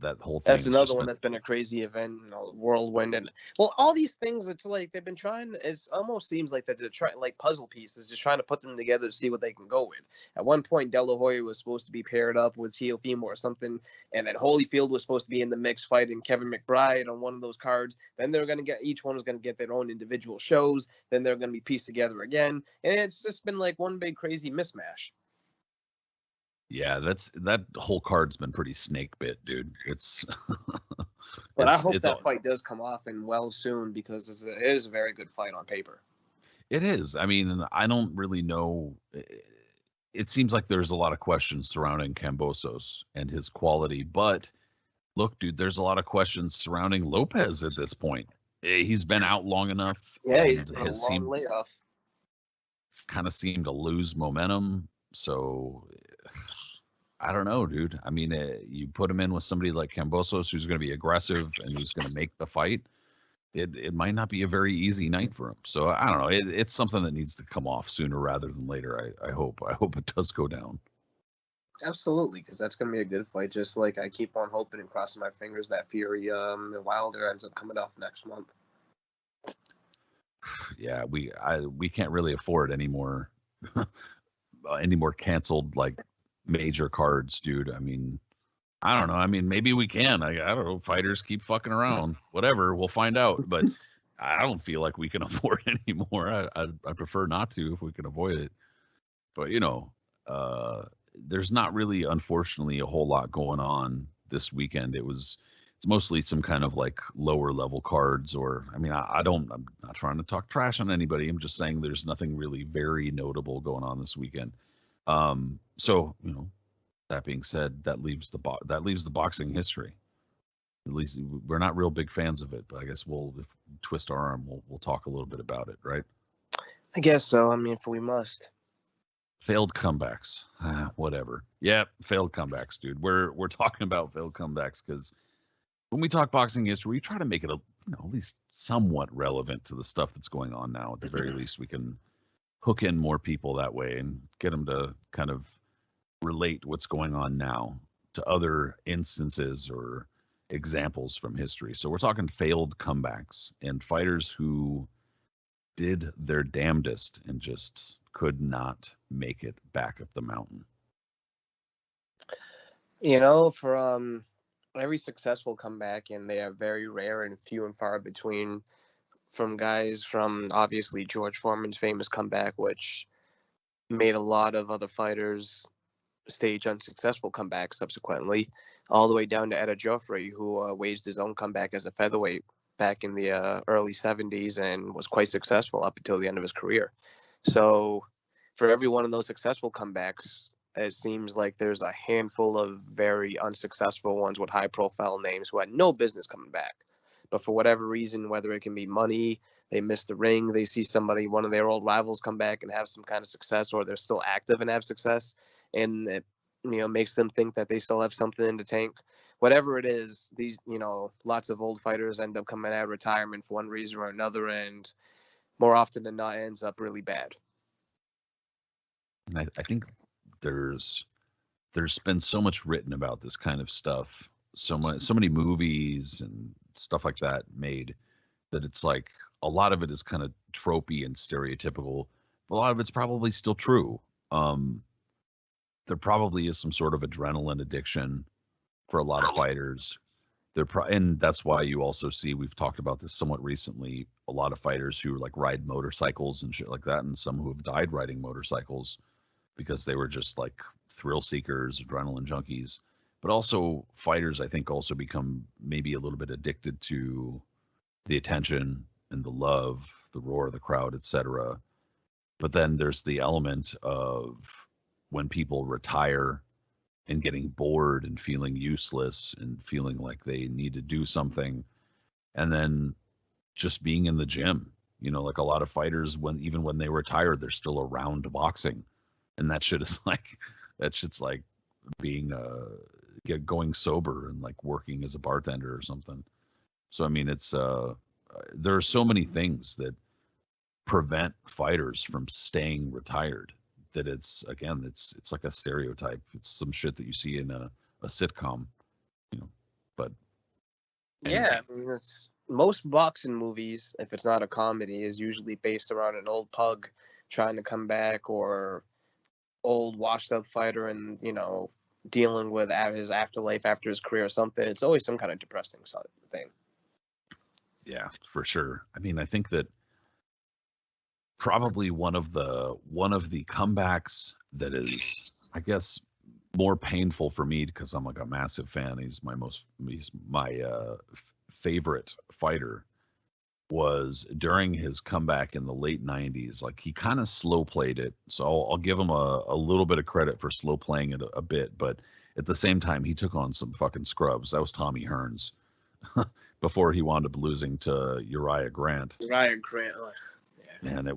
that whole thing That's has another just one been. that's been a crazy event, whirlwind, and well, all these things. It's like they've been trying. It almost seems like they're trying, like puzzle pieces, just trying to put them together to see what they can go with. At one point, De La Hoya was supposed to be paired up with Teofimo or something, and then Holyfield was supposed to be in the mix fighting Kevin McBride on one of those cards. Then they're gonna get each one was gonna get their own individual shows. Then they're gonna be pieced together again, and it's just been like one big crazy mismatch. Yeah, that whole card's been pretty snake bit, dude. It's But I hope it's that fight does come off and well soon because it is a very good fight on paper. it is. I mean, I don't really know. It seems like there's a lot of questions surrounding Cambosos and his quality, but look, dude, there's a lot of questions surrounding Lopez at this point. He's been out long enough Yeah, he's and been a has long layoff. seemed to lose momentum. So I don't know, dude. I mean, you put him in with somebody like Cambosos who's going to be aggressive and who's going to make the fight. It might not be a very easy night for him. So I don't know. It's something that needs to come off sooner rather than later. I hope. I hope it does go down. Absolutely, because that's going to be a good fight. Just like I keep on hoping and crossing my fingers that Fury Wilder ends up coming off next month. Yeah, we can't really afford any more canceled like major cards, dude. I mean, I don't know. I mean, maybe we can. I don't know. Fighters keep fucking around. Whatever. We'll find out. But I don't feel like we can afford it anymore. I prefer not to if we can avoid it. But uh, there's not really, unfortunately, a whole lot going on this weekend. It's mostly some kind of like lower level cards, or I mean, I'm not trying to talk trash on anybody. I'm just saying there's nothing really very notable going on this weekend. So that being said, that leaves the boxing history. At least we're not real big fans of it, but I guess we'll if we twist our arm, we'll talk a little bit about it, right? I guess so. I mean, if we must. Failed comebacks, whatever. Yeah, failed comebacks, dude. We're talking about failed comebacks because when we talk boxing history, we try to make it at least somewhat relevant to the stuff that's going on now. At the very least, we can hook in more people that way and get them to kind of relate what's going on now to other instances or examples from history. So we're talking failed comebacks and fighters who did their damnedest and just could not make it back up the mountain. For every successful comeback, and they are very rare and few and far between, from guys from obviously George Foreman's famous comeback, which made a lot of other fighters stage unsuccessful comebacks subsequently, all the way down to Etta Joffrey, who waged his own comeback as a featherweight back in the early 70s and was quite successful up until the end of his career. So for every one of those successful comebacks, it seems like there's a handful of very unsuccessful ones with high profile names who had no business coming back. But for whatever reason, whether it can be money, they miss the ring, they see one of their old rivals come back and have some kind of success, or they're still active and have success, and it makes them think that they still have something in the tank. Whatever it is, these lots of old fighters end up coming out of retirement for one reason or another, and more often than not ends up really bad. And I think there's been so much written about this kind of stuff, so many movies and stuff like that made, that it's like a lot of it is kind of tropey and stereotypical, but a lot of it's probably still true. There probably is some sort of adrenaline addiction for a lot of fighters. And that's why you also see, we've talked about this somewhat recently, a lot of fighters who like ride motorcycles and shit like that, and some who have died riding motorcycles because they were just like thrill seekers, adrenaline junkies. But also fighters, I think, also become maybe a little bit addicted to the attention and the love, the roar of the crowd, etc. But then there's the element of when people retire and getting bored and feeling useless and feeling like they need to do something, and then just being in the gym. Like a lot of fighters, even when they retire, they're still around boxing, and that shit's like being going sober and like working as a bartender or something. So I mean, it's there are so many things that prevent fighters from staying retired. that it's like a stereotype. It's some shit that you see in a sitcom, you know. But anyway. Yeah, I mean, it's most boxing movies, if it's not a comedy, is usually based around an old pug trying to come back, or old washed up fighter and, dealing with his afterlife after his career or something. It's always some kind of depressing thing. Yeah, for sure. I mean, I think that probably one of the comebacks that is, I guess, more painful for me, because I'm like a massive fan. He's my favorite fighter. Was during his comeback in the late 90s. Like, he kind of slow played it, so I'll give him a little bit of credit for slow playing it a bit, but at the same time he took on some fucking scrubs. That was Tommy Hearns before he wound up losing to Uriah Grant. Yeah. And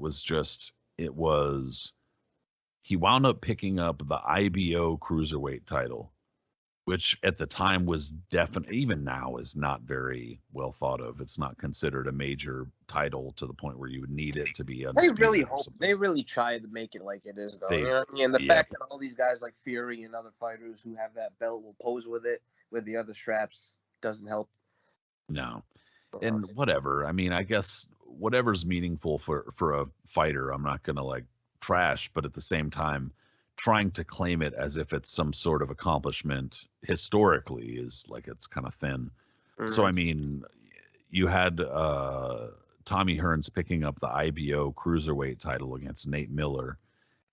he wound up picking up the IBO cruiserweight title, which at the time was definitely, even now, is not very well thought of. It's not considered a major title to the point where you would need it to be undisputed. They really tried to make it like it is, though. You know what I mean? And the fact that all these guys like Fury and other fighters who have that belt will pose with it with the other straps doesn't help. No. And whatever. I mean, I guess whatever's meaningful for a fighter, I'm not going to like trash, but at the same time, trying to claim it as if it's some sort of accomplishment historically is like, it's kind of thin. Mm-hmm. So, I mean, you had Tommy Hearns picking up the IBO cruiserweight title against Nate Miller.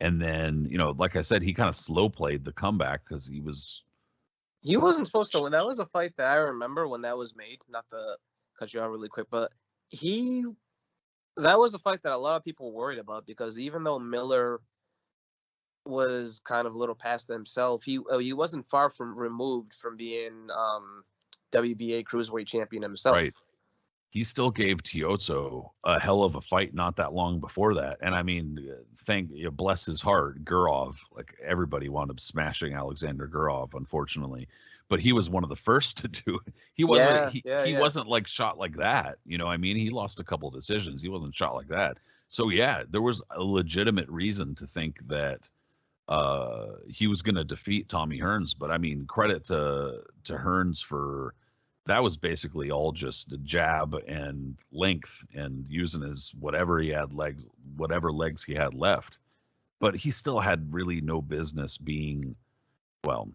And then, like I said, he kind of slow played the comeback because he wasn't supposed to win. That was a fight that I remember when that was made, not to cut you out really quick, but that was a fight that a lot of people were worried about, because even though Miller was kind of a little past himself, he wasn't far from removed from being WBA cruiserweight champion himself. Right. He still gave Teozo a hell of a fight not that long before that. And I mean, bless his heart, Gurov, like everybody wound up smashing Alexander Gurov, unfortunately. But he was one of the first to do it. He wasn't like shot like that. I mean, he lost a couple of decisions. He wasn't shot like that. So yeah, there was a legitimate reason to think that he was going to defeat Tommy Hearns. But I mean, credit to Hearns for, that was basically all just a jab and length and using his whatever legs he had left. But he still had really no business being, well,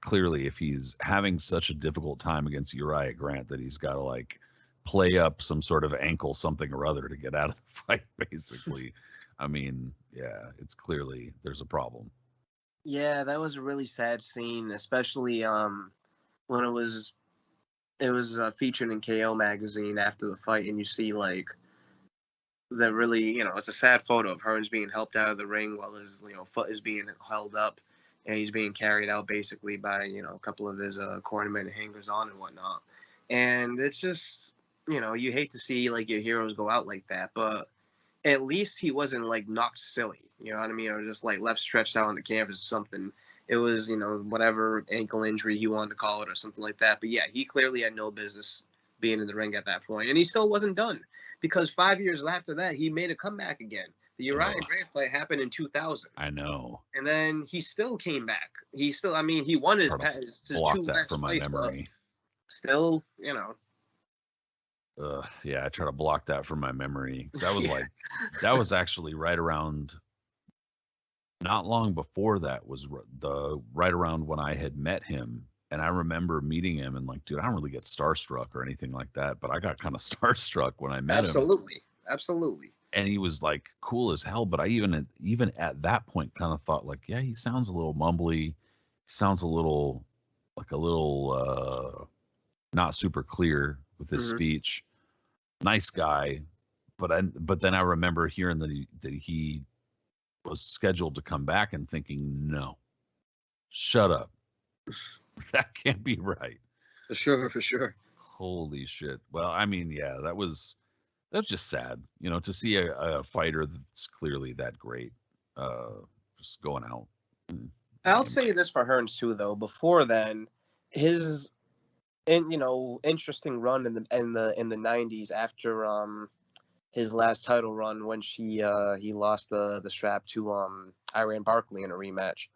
clearly if he's having such a difficult time against Uriah Grant that he's got to like play up some sort of ankle something or other to get out of the fight, basically. I mean, yeah, it's clearly there's a problem. Yeah, that was a really sad scene, especially when it was featured in KO magazine after the fight, and you see like the really, it's a sad photo of Hearns being helped out of the ring while his foot is being held up, and he's being carried out basically by a couple of his cornermen hangers on and whatnot. And it's just, you hate to see like your heroes go out like that, but at least he wasn't like knocked silly, you know what I mean, or just like left stretched out on the canvas or something. It was, whatever ankle injury he wanted to call it or something like that. But yeah, he clearly had no business being in the ring at that point. And he still wasn't done, because 5 years after that, he made a comeback again. The Uriah Grant fight happened in 2000. I know. And then he still came back. He won his two last from my memory. Still, yeah, I try to block that from my memory. That was like, that was actually right around, not long before that was right around when I had met him. And I remember meeting him and like, dude, I don't really get starstruck or anything like that, but I got kind of starstruck when I met him. Absolutely. And he was like cool as hell. But I even at that point kind of thought like, yeah, he sounds a little mumbly. He sounds a little not super clear with his speech. Nice guy. But then I remember hearing that he was scheduled to come back and thinking, no, shut up. That can't be right. For sure. Holy shit. Well, I mean, yeah, that was just sad, to see a fighter that's clearly that great, just going out. I'll say this for Hearns too, though. Before then, his interesting run in the 90s after his last title run when he lost the strap to Iran Barkley in a rematch,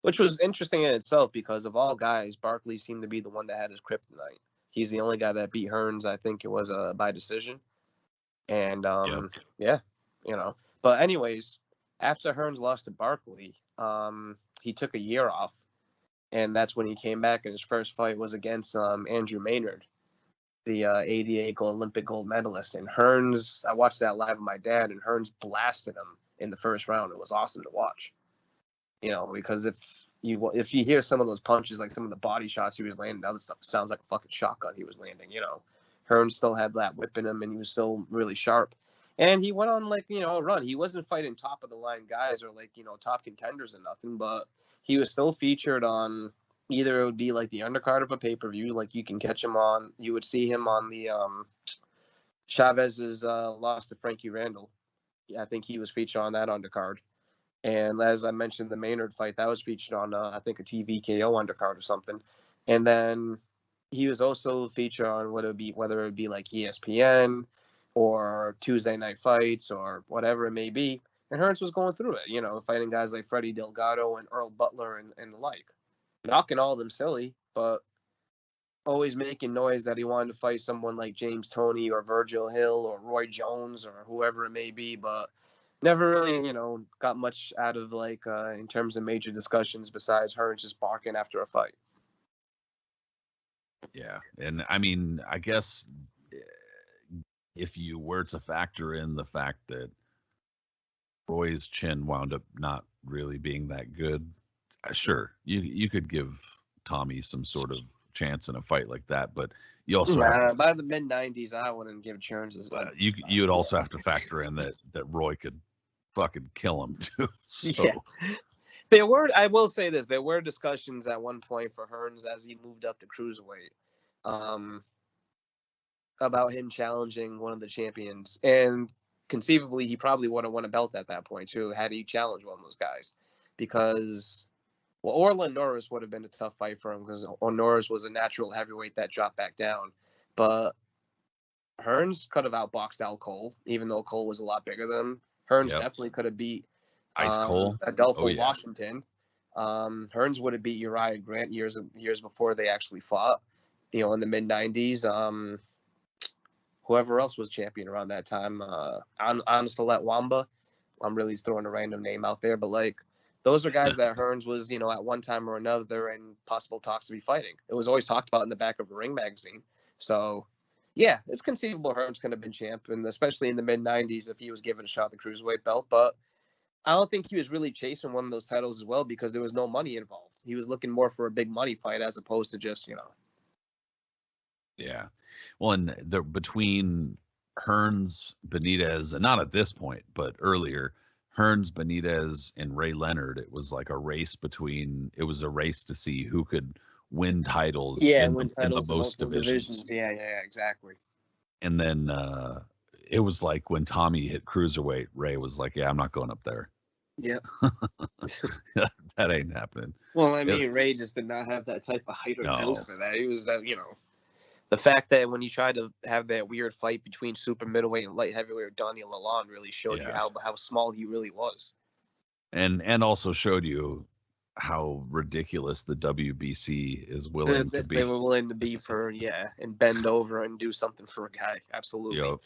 which was interesting in itself because of all guys, Barkley seemed to be the one that had his kryptonite. He's the only guy that beat Hearns. I think it was by decision. And yeah, you know. But anyways, after Hearns lost to Barkley, he took a year off, and that's when he came back. And his first fight was against Andrew Maynard, the '88 Olympic gold medalist. And Hearns, I watched that live with my dad, and Hearns blasted him in the first round. It was awesome to watch. You know, because if you hear some of those punches, like some of the body shots he was landing, the other stuff sounds like a fucking shotgun he was landing. You know, Hearns still had that whip in him, and he was still really sharp. And he went on like a run. He wasn't fighting top of the line guys or like top contenders or nothing, but he was still featured on either it would be like the undercard of a pay per view, like you can catch him on. You would see him on the Chavez's loss to Frankie Randall. Yeah, I think he was featured on that undercard. And as I mentioned, the Maynard fight, that was featured on, I think, a TVKO undercard or something. And then he was also featured on whether it would be like ESPN or Tuesday Night Fights or whatever it may be. And Hearns was going through it, fighting guys like Freddie Delgado and Earl Butler and the like. Knocking all of them silly, but always making noise that he wanted to fight someone like James Toney or Virgil Hill or Roy Jones or whoever it may be, but never really, got much out of in terms of major discussions besides Hearns just barking after a fight. Yeah, and I mean, I guess if you were to factor in the fact that Roy's chin wound up not really being that good, sure, you could give Tommy some sort of chance in a fight like that, but you also by the mid '90s, I wouldn't give chances. You would also have to factor in that Roy could fucking kill him too. So. Yeah. I will say this, there were discussions at one point for Hearns as he moved up to cruiserweight, about him challenging one of the champions, and conceivably he probably would have won a belt at that point too had he challenged one of those guys, because Orla Norris would have been a tough fight for him because Norris was a natural heavyweight that dropped back down, but Hearns could have outboxed Al Cole, even though Cole was a lot bigger than him. Hearns definitely could have beat Ice Cole, Adolfo Washington. Hearns would have beat Uriah Grant years before they actually fought, in the mid '90s. Whoever else was champion around that time, Anselette Wamba. I'm really throwing a random name out there, but those are guys that Hearns was, at one time or another in possible talks to be fighting. It was always talked about in the back of a Ring magazine. So, yeah, it's conceivable Hearns could have been champ, and especially in the mid '90s if he was given a shot at the cruiserweight belt. But I don't think he was really chasing one of those titles as well because there was no money involved. He was looking more for a big money fight as opposed to just, Yeah. Well, and between Hearns, Benitez, and not at this point, but earlier, Hearns, Benitez, and Ray Leonard, it was like a race to see who could win titles in the most divisions. Yeah, exactly. And then it was like when Tommy hit cruiserweight, Ray was like, yeah, I'm not going up there. Yeah. That ain't happening. Well, I mean, Ray just did not have that type of height or build for that. He was that, the fact that when he tried to have that weird fight between super middleweight and light heavyweight with Daniel Lalonde really showed you how small he really was. And also showed you how ridiculous the WBC is willing to be. They were willing to be for, and bend over and do something for a guy. Absolutely.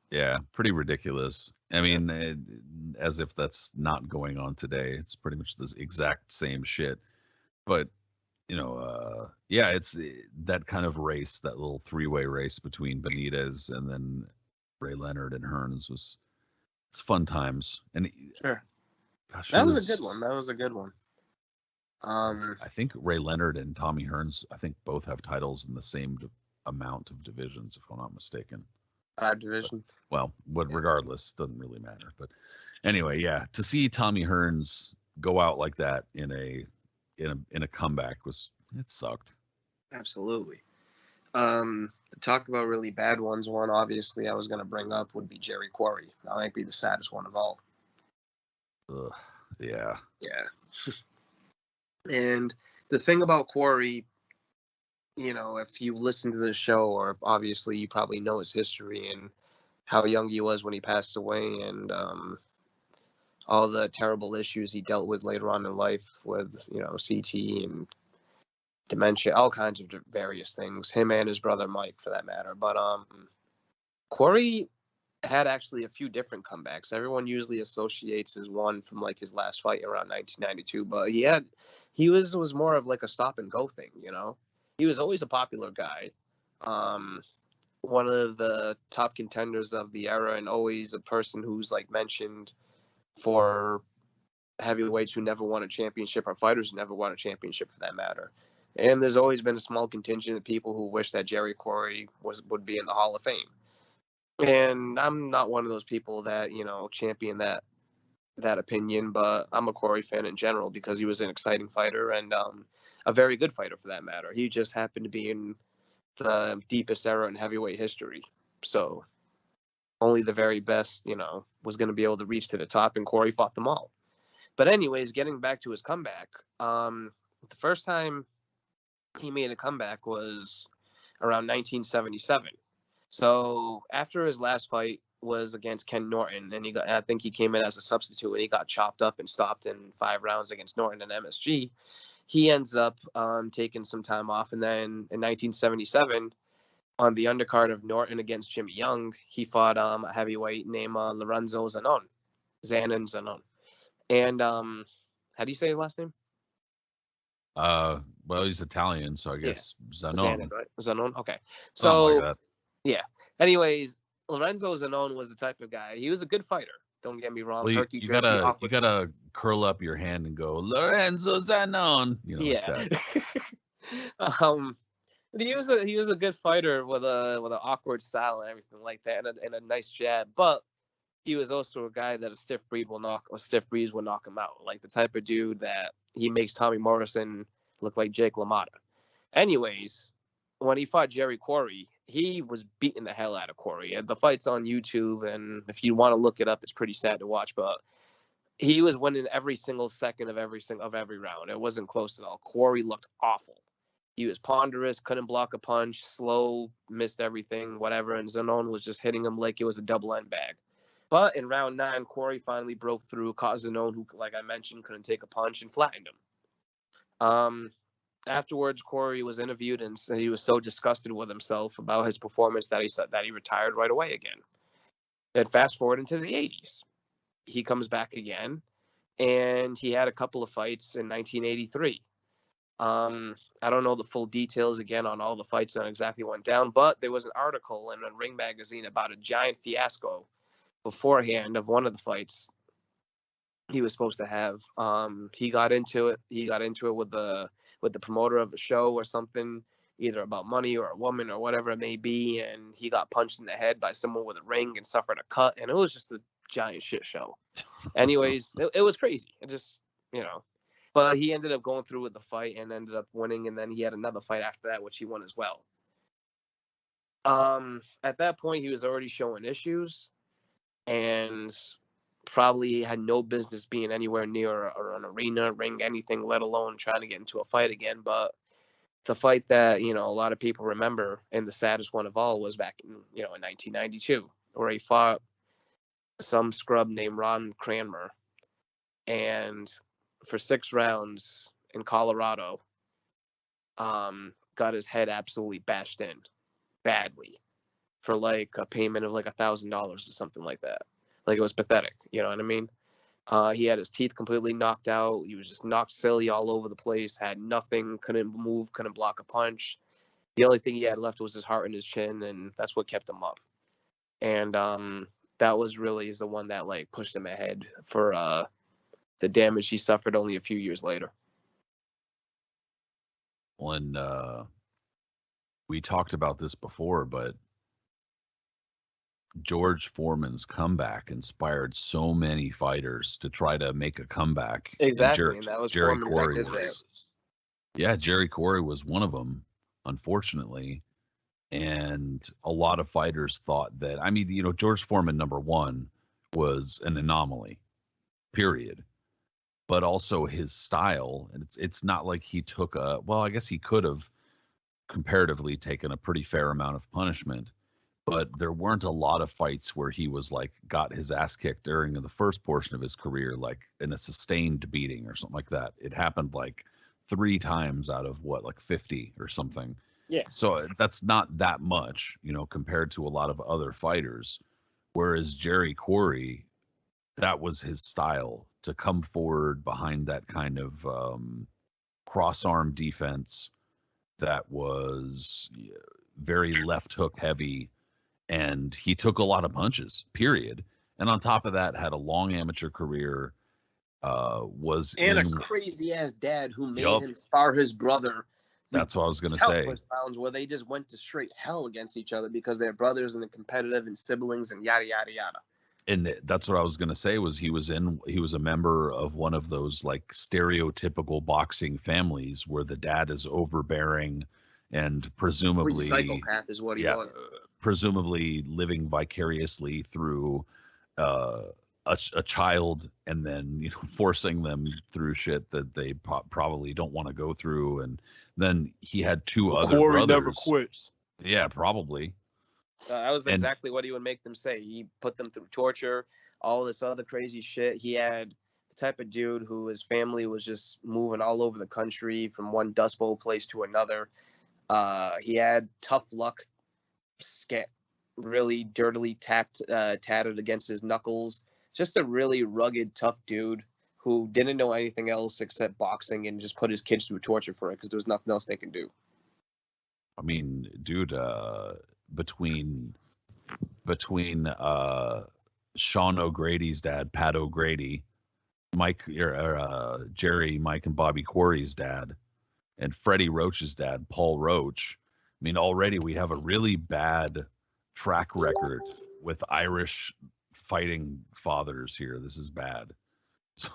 Yeah, pretty ridiculous. I mean, as if that's not going on today. It's pretty much the exact same shit. But, it's that kind of race, that little three-way race between Benitez and then Ray Leonard and Hearns it's fun times. And sure. Gosh, that was a good one. I think Ray Leonard and Tommy Hearns, I think both have titles in the same amount of divisions, if I'm not mistaken. 5 divisions. Regardless, doesn't really matter. But anyway, to see Tommy Hearns go out like that in a comeback it sucked. Absolutely. To talk about really bad ones, one obviously I was going to bring up would be Jerry Quarry. That might be the saddest one of all. Ugh, yeah. Yeah. And the thing about Quarry, if you listen to the show, or obviously you probably know his history, and how young he was when he passed away, and all the terrible issues he dealt with later on in life with, CT and dementia, all kinds of various things. Him and his brother Mike, for that matter. But Quarry had actually a few different comebacks. Everyone usually associates his one from like his last fight around 1992, but he was more of like a stop and go thing. He was always a popular guy. One of the top contenders of the era, and always a person who's like mentioned for heavyweights who never won a championship, or fighters who never won a championship for that matter. And there's always been a small contingent of people who wish that Jerry Quarry would be in the Hall of Fame. And I'm not one of those people that, champion that opinion, but I'm a Quarry fan in general because he was an exciting fighter and a very good fighter for that matter. He just happened to be in the deepest era in heavyweight history. So only the very best, was going to be able to reach to the top, and Quarry fought them all. But anyways, getting back to his comeback, the first time he made a comeback was around 1977. So after his last fight was against Ken Norton, and I think he came in as a substitute, and he got chopped up and stopped in 5 rounds against Norton and MSG. He ends up taking some time off, and then in 1977, on the undercard of Norton against Jimmy Young, he fought a heavyweight named Lorenzo Zanon. And how do you say his last name? Well, he's Italian, so I guess Zanon. Right? Zanon. Okay. So like that. Yeah. Anyways, Lorenzo Zanon was the type of guy. He was a good fighter. Don't get me wrong. Well, you gotta curl up your hand and go Lorenzo Zanon. Like that. He was a good fighter with an awkward style and everything like that, and a nice jab. But he was also a guy that a stiff breeze will knock him out. Like the type of dude that he makes Tommy Morrison look like Jake LaMotta. Anyways, when he fought Jerry Quarry, he was beating the hell out of Quarry. The fight's on YouTube, and if you want to look it up, it's pretty sad to watch. But he was winning every single second of every round. It wasn't close at all. Quarry looked awful. He was ponderous, couldn't block a punch, slow, missed everything, whatever. And Zanon was just hitting him like it was a double-end bag. But in round 9, Quarry finally broke through, caught Zanon, who, like I mentioned, couldn't take a punch, and flattened him. Afterwards, Quarry was interviewed and said he was so disgusted with himself about his performance that he retired right away again. Then fast forward into the 80s. He comes back again, and he had a couple of fights in 1983. I don't know the full details again on all the fights that exactly went down, but there was an article in a Ring magazine about a giant fiasco beforehand of one of the fights he was supposed to have. He got into it with the promoter of a show or something, either about money or a woman or whatever it may be, and he got punched in the head by someone with a ring and suffered a cut, and it was just a giant shit show. Anyways, it was crazy. It just, but he ended up going through with the fight and ended up winning, and then he had another fight after that, which he won as well. At that point, he was already showing issues, and probably had no business being anywhere near an arena, ring, anything, let alone trying to get into a fight again. But the fight that, a lot of people remember, and the saddest one of all, was back in 1992, where he fought some scrub named Ron Cranmer. And for 6 rounds in Colorado, got his head absolutely bashed in badly for like a payment of like $1,000 or something like that. Like, it was pathetic. You know what I mean? He had his teeth completely knocked out. He was just knocked silly all over the place, had nothing, couldn't move, couldn't block a punch. The only thing he had left was his heart and his chin, and that's what kept him up. And that was really the one that like pushed him ahead for the damage he suffered only a few years later. When we talked about this before, but George Foreman's comeback inspired so many fighters to try to make a comeback. Exactly, and that was Jerry Foreman Quarry that did that. Yeah, Jerry Quarry was one of them, unfortunately. And a lot of fighters thought that, George Foreman, number one, was an anomaly, period. But also his style, and it's not like he took I guess he could have comparatively taken a pretty fair amount of punishment, but there weren't a lot of fights where he was like got his ass kicked during the first portion of his career, like in a sustained beating or something like that. It happened like 3 times out of like 50 or something. Yeah. So that's not that much, compared to a lot of other fighters. Whereas Jerry Quarry, that was his style, to come forward behind that kind of cross arm defense that was very left hook heavy, and he took a lot of punches, period. And on top of that, had a long amateur career. Was and in a crazy ass dad who made him spar his brother. That's what I was gonna say. Rounds where they just went to straight hell against each other because they're brothers and they're competitive and siblings and yada yada yada. And that's what I was gonna say, was he was a member of one of those like stereotypical boxing families where the dad is overbearing and presumably psychopath is what he was. Presumably living vicariously through a child, and then forcing them through shit that they probably don't want to go through. And then he had 2 other Quarry brothers. never quits. Yeah, probably. That was exactly what he would make them say. He put them through torture, all this other crazy shit. He had the type of dude who his family was just moving all over the country from one Dust Bowl place to another. He had tough luck, really dirtily tatted against his knuckles. Just a really rugged, tough dude who didn't know anything else except boxing and just put his kids through torture for it because there was nothing else they could do. I mean, dude, between Sean O'Grady's dad, Pat O'Grady, Jerry, Mike, and Bobby Quarry's dad, and Freddie Roach's dad, Paul Roach. I mean, already we have a really bad track record with Irish fighting fathers here. This is bad. So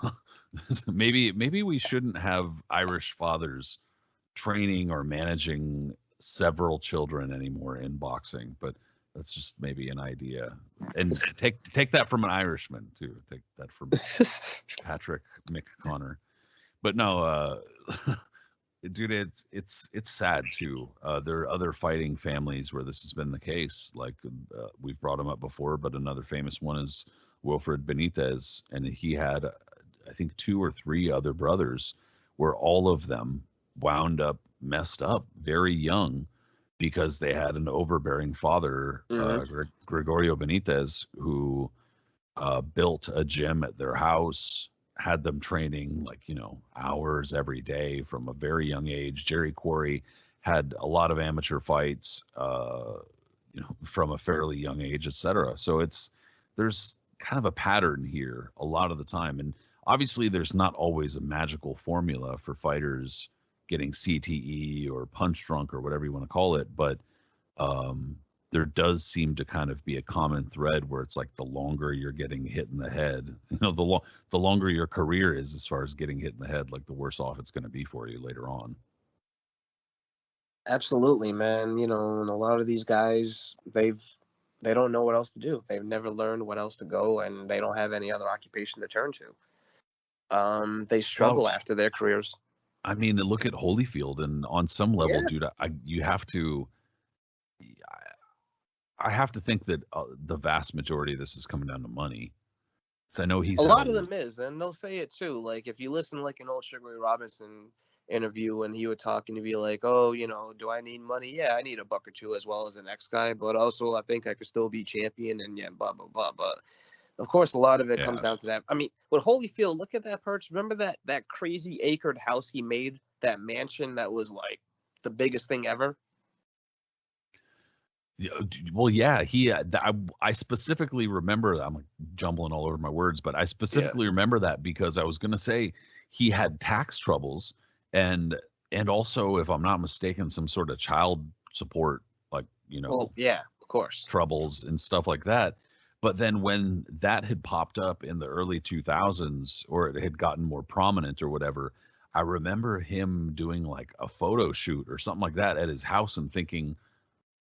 maybe we shouldn't have Irish fathers training or managing several children anymore in boxing, but that's just maybe an idea. And take that from an Irishman too. Take that from Patrick McConnor. But no, dude, it's sad too. There are other fighting families where this has been the case. Like we've brought him up before, but another famous one is Wilfred Benitez, and he had, I think, 2 or 3 other brothers, where all of them wound up messed up very young because they had an overbearing father, Gregorio Benitez, who built a gym at their house, had them training like, hours every day from a very young age. Jerry Quarry had a lot of amateur fights, from a fairly young age, etc. So there's kind of a pattern here a lot of the time. And obviously there's not always a magical formula for fighters getting CTE or punch drunk or whatever you want to call it. But there does seem to kind of be a common thread where it's like the longer you're getting hit in the head, the longer your career is as far as getting hit in the head, like the worse off it's going to be for you later on. Absolutely, man. And a lot of these guys, they don't know what else to do. They've never learned what else to go, and they don't have any other occupation to turn to. They struggle after their careers. I mean, look at Holyfield, and on some level, dude, I have to think that the vast majority of this is coming down to money. So I know he's a lot of them is, and they'll say it too. Like if you listen to like an old Sugar Ray Robinson interview when he would talk and he'd be like, oh, do I need money? Yeah, I need $1 or $2 as well as the next guy, but also I think I could still be champion and blah blah blah. But of course, a lot of it comes down to that. I mean, with Holyfield, look at that Perch. Remember that crazy acred house he made, that mansion that was like the biggest thing ever? Well, yeah, I specifically remember, I'm like jumbling all over my words, but I specifically remember that because I was going to say he had tax troubles and also, if I'm not mistaken, some sort of child support, like, Well, yeah, of course. troubles and stuff like that. But then when that had popped up in the early 2000s, or it had gotten more prominent or whatever, I remember him doing like a photo shoot or something like that at his house and thinking,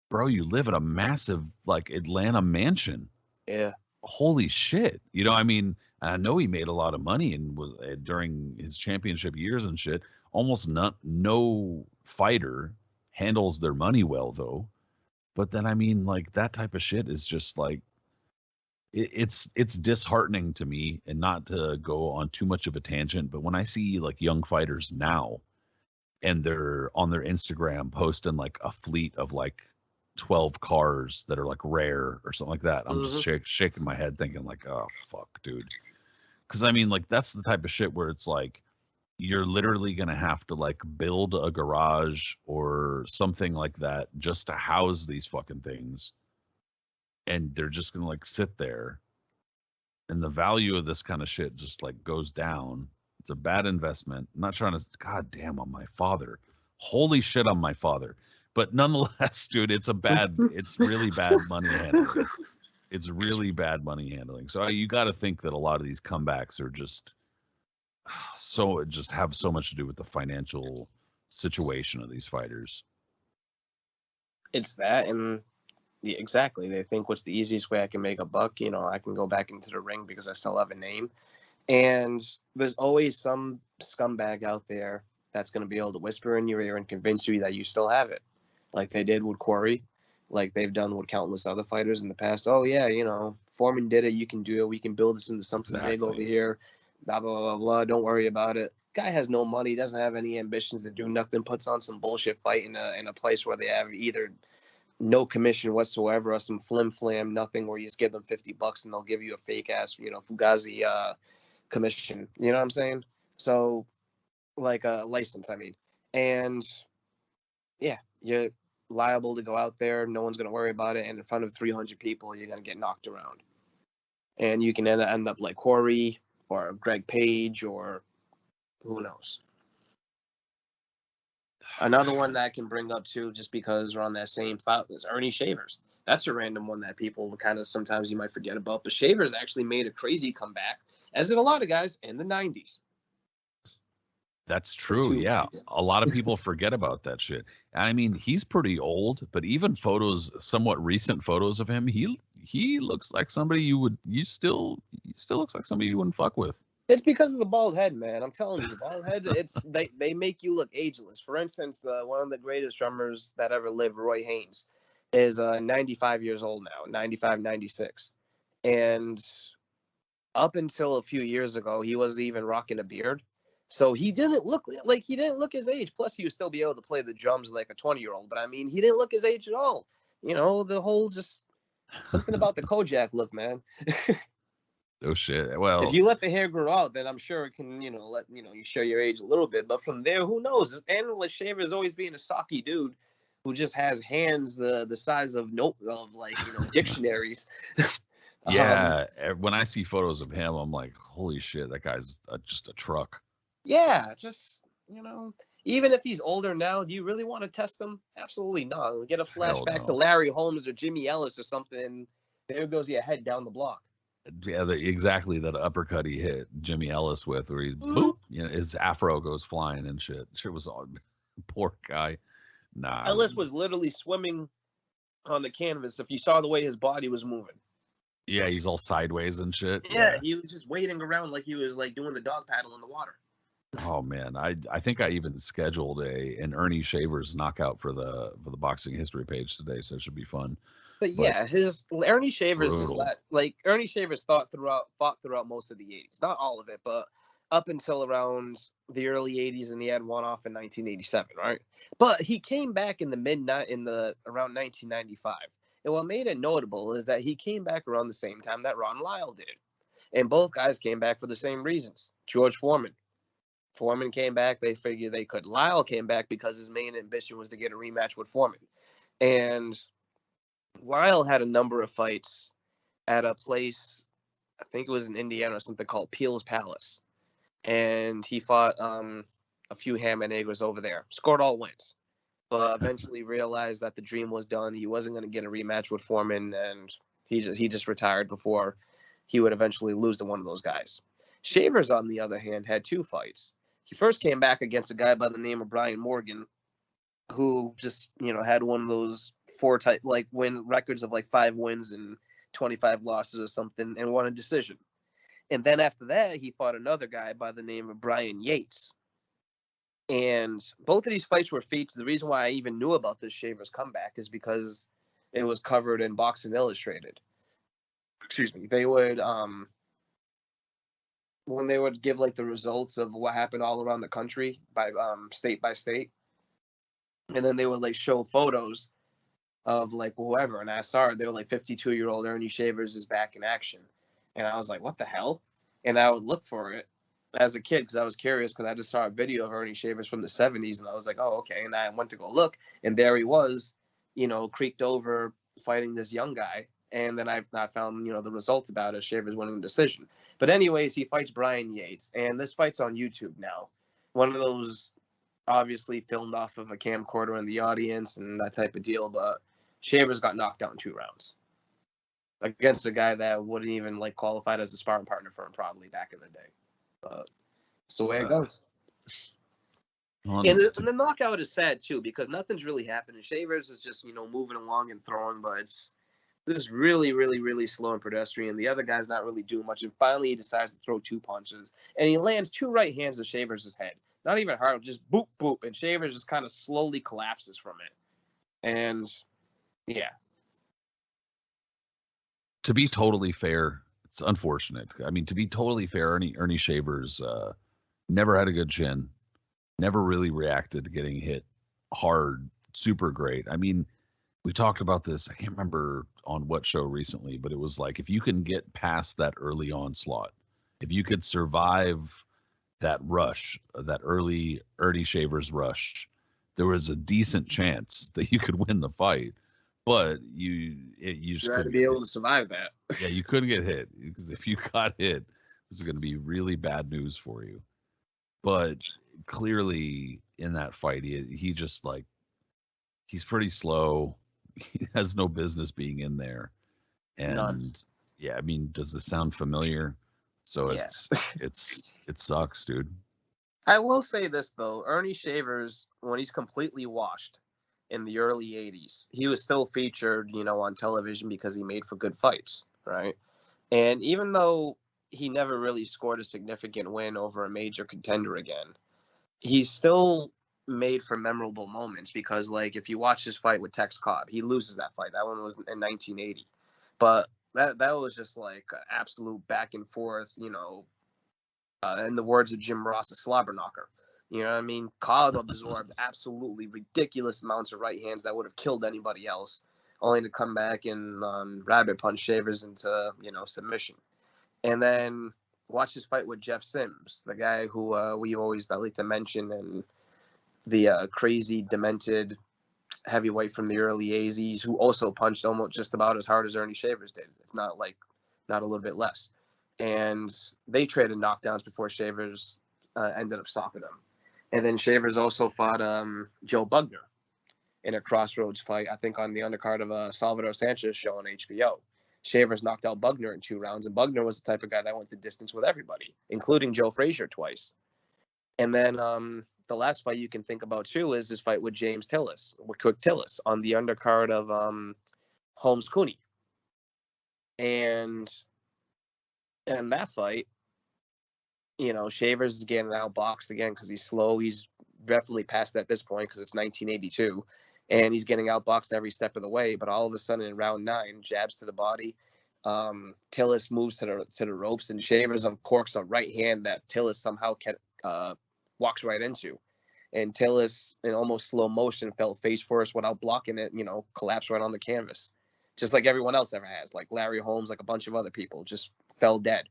bro, you live in a massive like Atlanta mansion. Yeah. Holy shit. I mean, I know he made a lot of money and was during his championship years and shit. Almost no fighter handles their money well though. But then, I mean, like, that type of shit is just like, it's disheartening to me, and not to go on too much of a tangent, but when I see like young fighters now and they're on their Instagram posting like a fleet of like 12 cars that are like rare or something like that, I'm just shaking my head thinking like, oh fuck, dude. Because I mean, like, that's the type of shit where it's like you're literally gonna have to like build a garage or something like that just to house these fucking things, and they're just gonna like sit there, and the value of this kind of shit just like goes down. It's a bad investment. I'm not trying to, god damn on my father. Holy shit on my father. But nonetheless, dude, it's really bad money handling. It's really bad money handling. So you got to think that a lot of these comebacks are just have so much to do with the financial situation of these fighters. It's that, and exactly. They think, what's the easiest way I can make a buck? You know, I can go back into the ring because I still have a name. And there's always some scumbag out there that's going to be able to whisper in your ear and convince you that you still have it. Like they did with Quarry, like they've done with countless other fighters in the past. Oh, yeah, you know, Foreman did it. You can do it. We can build this into something big over here. Blah, blah, blah, blah. Don't worry about it. Guy has no money, doesn't have any ambitions to do nothing, puts on some bullshit fight in a place where they have either no commission whatsoever or some flim-flam, nothing, where you just give them $50 and they'll give you a fake-ass, you know, Fugazi commission. You know what I'm saying? So, like a license, I mean. And, yeah, you're liable to go out there. No one's going to worry about it. And in front of 300 people, you're going to get knocked around. And you can end up like Quarry or Greg Page or who knows. Another one that I can bring up too, just because we're on that same file, is Ernie Shavers. That's a random one that people kind of sometimes you might forget about. But Shavers actually made a crazy comeback, as did a lot of guys in the 90s. That's true. Yeah. A lot of people forget about that shit. And I mean, he's pretty old, but even somewhat recent photos of him, he looks like somebody he still looks like somebody you wouldn't fuck with. It's because of the bald head, man. I'm telling you, the bald head, they make you look ageless. For instance, one of the greatest drummers that ever lived, Roy Haynes, is 95 years old now, 95, 96. And up until a few years ago, he wasn't even rocking a beard. So he didn't look his age. Plus, he would still be able to play the drums like a 20-year-old. But I mean, he didn't look his age at all. You know, the whole just something about the Kojak look, man. Oh shit. Well, if you let the hair grow out, then I'm sure it can, you know, you show your age a little bit. But from there, who knows? Angela Shavers always being a stocky dude who just has hands the size of dictionaries. Yeah, when I see photos of him, I'm like, holy shit, that guy's just a truck. Yeah, just, you know, even if he's older now, do you really want to test him? Absolutely not. Get a flashback to Larry Holmes or Jimmy Ellis or something, and there goes your head down the block. Yeah, exactly that uppercut he hit Jimmy Ellis with, where he boop, you know, his afro goes flying and shit. Shit was all poor guy. Nah, Ellis was literally swimming on the canvas. If you saw the way his body was moving. Yeah, he's all sideways and shit. Yeah, he was just wading around like he was like doing the dog paddle in the water. Oh man, I think I even scheduled an Ernie Shavers knockout for the boxing history page today, so it should be fun. But yeah, Ernie Shavers is like Ernie Shavers fought throughout most of the 80s, not all of it, but up until around the early 80s, and he had one off in 1987, right? But he came back in around 1995, and what made it notable is that he came back around the same time that Ron Lyle did, and both guys came back for the same reasons. George Foreman came back; they figured they could. Lyle came back because his main ambition was to get a rematch with Foreman, and Lyle had a number of fights at a place, I think it was in Indiana or something, called Peel's Palace. And he fought a few ham and eggers over there. Scored all wins. But eventually realized that the dream was done. He wasn't going to get a rematch with Foreman, and he just retired before he would eventually lose to one of those guys. Shavers, on the other hand, had two fights. He first came back against a guy by the name of Brian Morgan, who just, you know, had one of those win records of like 5 wins and 25 losses or something, and won a decision. And then after that, he fought another guy by the name of Brian Yates. And both of these fights were feats. The reason why I even knew about this Shavers comeback is because it was covered in Boxing Illustrated. Excuse me. They would when they would give like the results of what happened all around the country by state, and then they would like show photos of like whoever, and I saw it. They were like 52-year-old Ernie Shavers is back in action, and I was like, what the hell? And I would look for it as a kid because I was curious because I just saw a video of Ernie Shavers from the 70s, and I was like, oh, okay. And I went to go look, and there he was, creaked over fighting this young guy. And then I found, the results about it, Shavers winning the decision. But anyways, he fights Brian Yates, and this fight's on YouTube now. One of those obviously filmed off of a camcorder in the audience and that type of deal, but Shavers got knocked out in 2 rounds against a guy that wouldn't even like qualified as a sparring partner for him probably back in the day. But it's the way it goes. And the knockout is sad too because nothing's really happening. Shavers is just moving along and throwing, but it's just really, really, really slow and pedestrian. The other guy's not really doing much, and finally he decides to throw 2 punches, and he lands 2 right hands to Shavers' head. Not even hard, just boop boop, and Shavers just kind of slowly collapses from it. And yeah. To be totally fair, it's unfortunate. I mean, to be totally fair, Ernie Shavers never had a good chin, never really reacted to getting hit hard, super great. I mean, we talked about this. I can't remember on what show recently, but it was like if you can get past that early onslaught, if you could survive that rush, that early Ernie Shavers rush, there was a decent chance that you could win the fight. But you just had to be able to survive that. Yeah, you couldn't get hit because if you got hit, this is going to be really bad news for you. But clearly in that fight, he just like he's pretty slow. He has no business being in there. And None. Yeah, I mean, does this sound familiar? So it sucks, dude. I will say this though, Ernie Shavers, when he's completely washed in the early 80s, he was still featured, on television because he made for good fights, right? And even though he never really scored a significant win over a major contender again, he's still made for memorable moments because, like, if you watch his fight with Tex Cobb, he loses that fight. That one was in 1980. But that was just, like, an absolute back and forth, in the words of Jim Ross, a slobber knocker. You know what I mean? Cobb absorbed absolutely ridiculous amounts of right hands that would have killed anybody else, only to come back and rabbit punch Shavers into, submission. And then watch his fight with Jeff Sims, the guy who we always like to mention, and the crazy, demented heavyweight from the early 80s who also punched almost just about as hard as Ernie Shavers did, if not a little bit less. And they traded knockdowns before Shavers ended up stopping him. And then Shavers also fought Joe Bugner in a crossroads fight, I think on the undercard of a Salvador Sanchez show on HBO. Shavers knocked out Bugner in 2 rounds, and Bugner was the type of guy that went the distance with everybody, including Joe Frazier twice. And then the last fight you can think about, too, is his fight with James Tillis, with Quick Tillis, on the undercard of Holmes Cooney. And in that fight, Shavers is getting outboxed again because he's slow. He's definitely past at this point because it's 1982, and he's getting outboxed every step of the way. But all of a sudden in round 9, jabs to the body, Tillis moves to the ropes, and Shavers uncorks a right hand that Tillis somehow walks right into. And Tillis, in almost slow motion, fell face first without blocking it, collapsed right on the canvas. Just like everyone else ever has, like Larry Holmes, like a bunch of other people, just fell dead.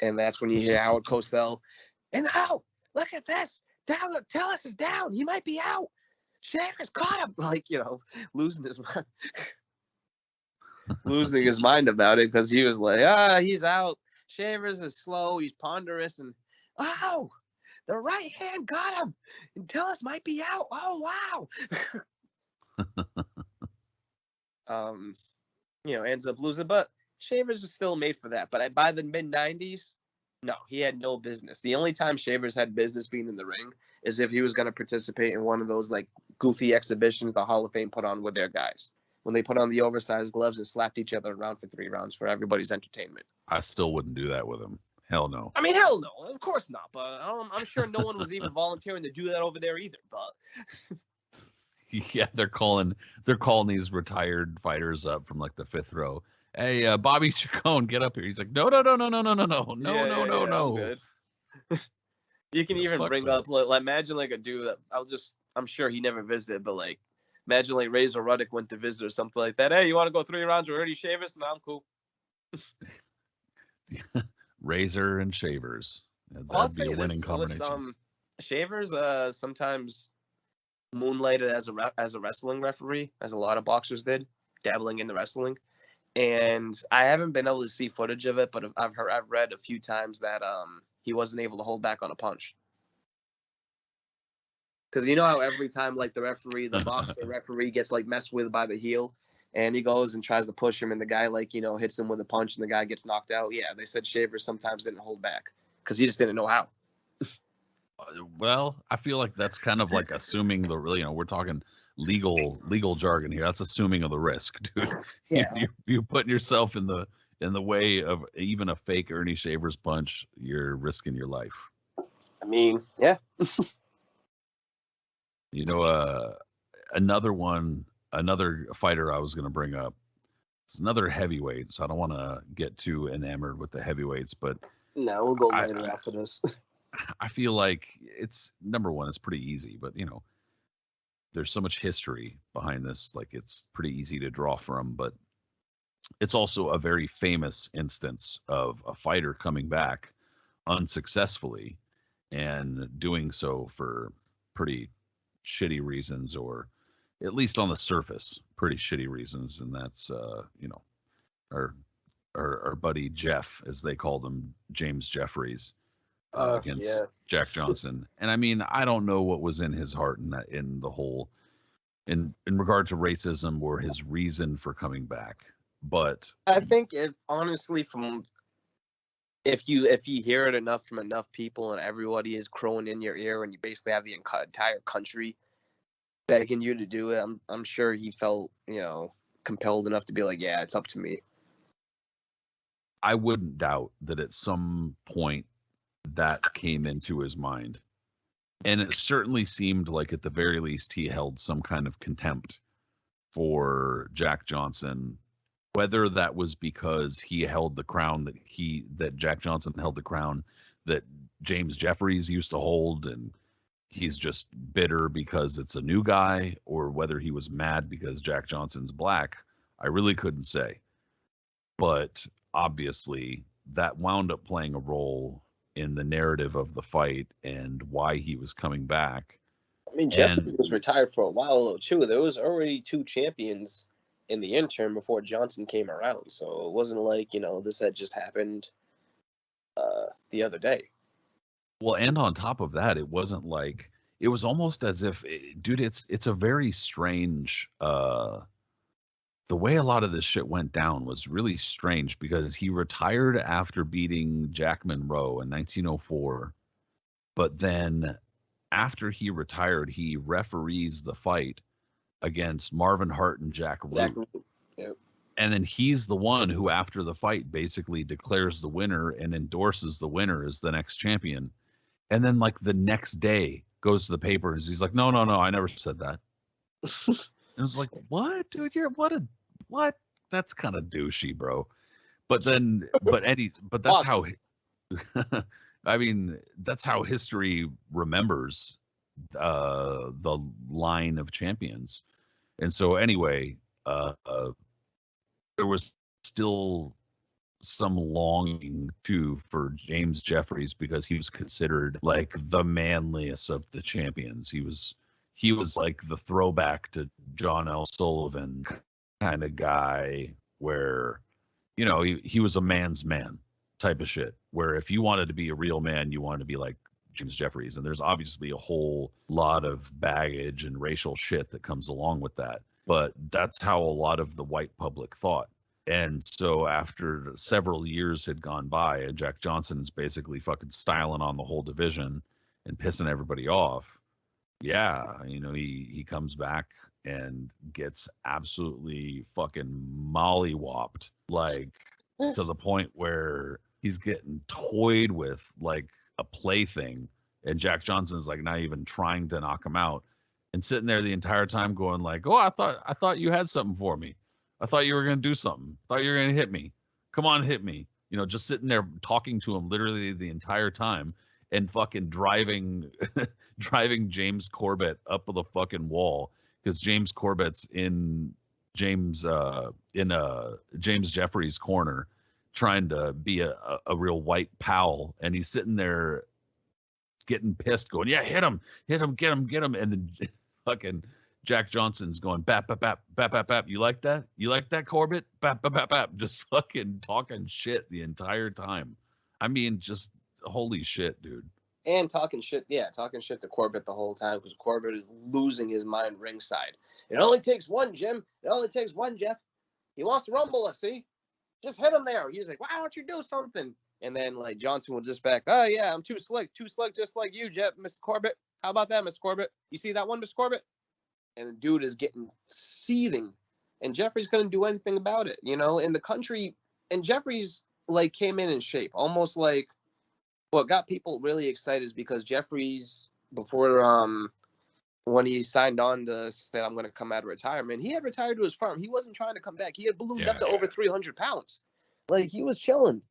And that's when you hear Howard Cosell, and look at this. Down, Tillis is down. He might be out. Shavers caught him. Like, losing his mind. Losing his mind about it because he was like, he's out. Shavers is slow. He's ponderous. And, the right hand got him. And Tillis might be out. Oh, wow. Ends up losing. But Shavers was still made for that. But by the mid-90s, no, he had no business. The only time Shavers had business being in the ring is if he was going to participate in one of those, like, goofy exhibitions the Hall of Fame put on with their guys. When they put on the oversized gloves and slapped each other around for 3 rounds for everybody's entertainment. I still wouldn't do that with him. Hell no. I mean, hell no. Of course not. But I'm sure no one was even volunteering to do that over there either. But Yeah, they're calling these retired fighters up from like the fifth row. Hey, Bobby Chacon, get up here. He's like, no, no, no, no, no, no, no, no, no, no, no, I'm no. good. You can even bring up, like, imagine like a dude that I'm sure he never visited, but like, imagine like Razor Ruddock went to visit or something like that. Hey, you want to go 3 rounds with Ernie Shavers? No, I'm cool. Razor and Shavers. I'll That'd be a winning combination. Shavers sometimes moonlighted as a wrestling referee, as a lot of boxers did, dabbling in the wrestling. And I haven't been able to see footage of it, but I've read a few times that he wasn't able to hold back on a punch. Because you know how every time like the boxer referee gets like messed with by the heel, and he goes and tries to push him, and the guy like hits him with a punch, and the guy gets knocked out. Yeah, they said Shavers sometimes didn't hold back because he just didn't know how. Well, I feel like that's kind of like assuming we're talking legal jargon here. That's assuming of the risk, dude. Yeah. You're putting yourself in the way of even a fake Ernie Shavers punch. You're risking your life. I mean, yeah. Another fighter I was going to bring up. It's another heavyweight, so I don't want to get too enamored with the heavyweights, but no, we'll go later after this. I feel like it's number one. It's pretty easy, but there's so much history behind this. Like it's pretty easy to draw from, but it's also a very famous instance of a fighter coming back unsuccessfully and doing so for pretty shitty reasons, or at least on the surface, pretty shitty reasons. And that's, our buddy Jeff, as they called him, James Jeffries, against Jack Johnson. And I mean, I don't know what was in his heart in the whole, in regard to racism or his reason for coming back. But I think if you hear it enough from enough people and everybody is crowing in your ear and you basically have the entire country begging you to do it, I'm sure he felt compelled enough to be like, yeah, it's up to me. I wouldn't doubt that at some point that came into his mind. And it certainly seemed like at the very least he held some kind of contempt for Jack Johnson, whether that was because he held the crown that Jack Johnson held the crown that James Jeffries used to hold, and he's just bitter because it's a new guy, or whether he was mad because Jack Johnson's black, I really couldn't say. But obviously that wound up playing a role in the narrative of the fight and why he was coming back. I mean, Jeffries was retired for a while though too. There was already 2 champions in the interim before Johnson came around, so it wasn't like this had just happened the other day. Well, and on top of that, it wasn't like, it was almost as if, dude, it's a very strange, the way a lot of this shit went down was really strange, because he retired after beating Jack Monroe in 1904, but then after he retired, he referees the fight against Marvin Hart and Jack Root. Yep. And then he's the one who, after the fight, basically declares the winner and endorses the winner as the next champion. And then, like, the next day goes to the paper and he's like, no, I never said that. And it was like, what, dude? What? That's kind of douchey, bro. But that's how, I mean, that's how history remembers the line of champions. And so anyway, there was still some longing for James Jeffries, because he was considered like the manliest of the champions. He was like the throwback to John L. Sullivan kind of guy, where he was a man's man type of shit, where if you wanted to be a real man, you wanted to be like James Jeffries. And there's obviously a whole lot of baggage and racial shit that comes along with that, but that's how a lot of the white public thought. And so after several years had gone by and Jack Johnson is basically fucking styling on the whole division and pissing everybody off, yeah, he comes back and gets absolutely fucking mollywopped, like to the point where he's getting toyed with like a plaything, and Jack Johnson's like not even trying to knock him out. and sitting there the entire time going like, "Oh, I thought you had something for me. I thought you were gonna do something. Thought you were gonna hit me. Come on, hit me." Just sitting there talking to him literally the entire time and fucking driving driving James Corbett up the fucking wall because James Corbett's in James Jeffries' corner trying to be a real white pal, and he's sitting there getting pissed, going, "Yeah, hit him, get him," and then fucking Jack Johnson's going, "Bap, bap, bap, bap, bap, bap. You like that? You like that, Corbett? Bap, bap, bap, bap." Just fucking talking shit the entire time. I mean, just holy shit, dude. And talking shit to Corbett the whole time because Corbett is losing his mind ringside. It only takes one, Jim. It only takes one, Jeff. He wants to rumble us, see? Just hit him there. He's like, "Why don't you do something?" And then like Johnson would just back, "Oh yeah, I'm too slick, just like you, Jeff, Mr. Corbett. How about that, Mr. Corbett? You see that one, Mr. Corbett?" And the dude is getting seething, and Jeffries couldn't do anything about it, in the country. And Jeffries like came in shape, almost like what got people really excited is because Jeffries before when he signed on to say I'm going to come out of retirement, he had retired to his farm. He wasn't trying to come back. He had ballooned up to over 300 pounds. Like he was chilling.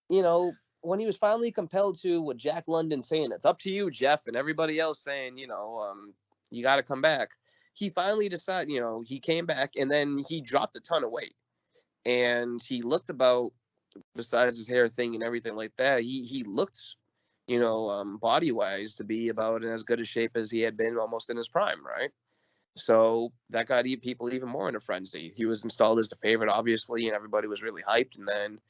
When he was finally compelled to, with Jack London saying, "It's up to you, Jeff," and everybody else saying, you got to come back. He finally decided, he came back and then he dropped a ton of weight. And he looked about, besides his hair thing and everything like that, he looked, body-wise to be about in as good a shape as he had been almost in his prime, right? So that got people even more in a frenzy. He was installed as the favorite, obviously, and everybody was really hyped. And then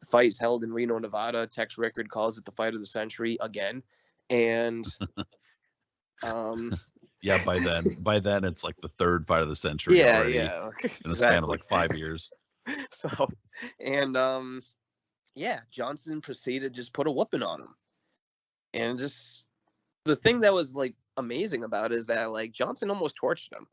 the fight's held in Reno, Nevada. Tex Rickard calls it the fight of the century again. And yeah, by then it's like the third fight of the century already. Yeah. In a span of like 5 years. So, and Johnson proceeded to just put a whooping on him. And just the thing that was like amazing about it is that like Johnson almost tortured him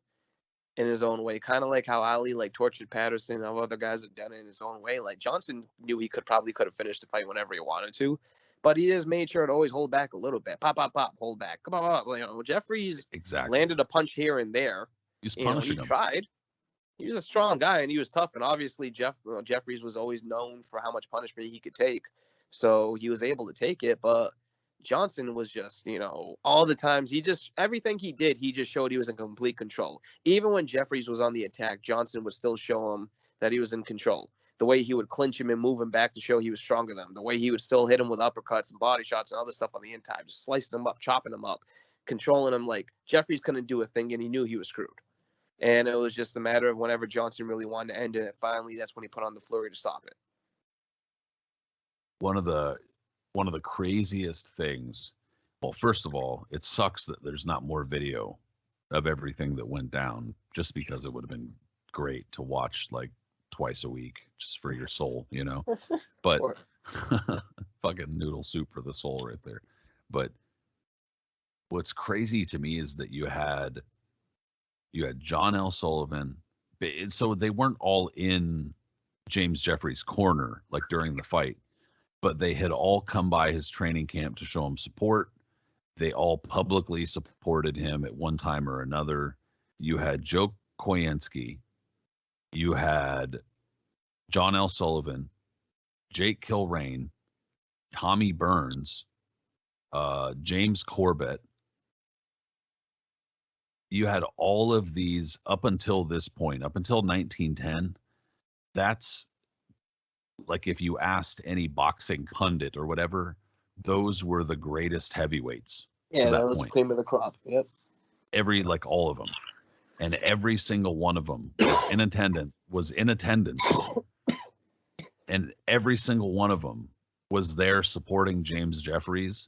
in his own way, kind of like how Ali like tortured Patterson and other guys have done it in his own way. Like Johnson knew he could have finished the fight whenever he wanted to, but he just made sure to always hold back a little bit. Pop, pop, pop, hold back. Come on. Jeffries landed a punch here and there. He's punishing him. He tried. He was a strong guy and he was tough. And obviously Jeffries was always known for how much punishment he could take. So he was able to take it. But Johnson was just, all the times everything he did, he just showed he was in complete control. Even when Jeffries was on the attack, Johnson would still show him that he was in control. The way he would clinch him and move him back to show he was stronger than him. The way he would still hit him with uppercuts and body shots and other stuff on the inside, just slicing him up, chopping him up, controlling him. Like Jeffries couldn't do a thing and he knew he was screwed. And it was just a matter of whenever Johnson really wanted to end it, finally that's when he put on the flurry to stop it. One of the craziest things, well, first of all, it sucks that there's not more video of everything that went down, just because it would have been great to watch like twice a week just for your soul, but fucking noodle soup for the soul right there. But what's crazy to me is that you had John L. Sullivan, so they weren't all in James Jeffries' corner like during the fight, but they had all come by his training camp to show him support. They all publicly supported him at one time or another. You had Joe Koyanski, you had John L. Sullivan, Jake Kilrain, Tommy Burns, James Corbett. You had all of these up until this point, up until 1910. That's like if you asked any boxing pundit or whatever, those were the greatest heavyweights. Yeah, that was the cream of the crop. Yep. All of them. And every single one of them was in attendance. And every single one of them was there supporting James Jeffries.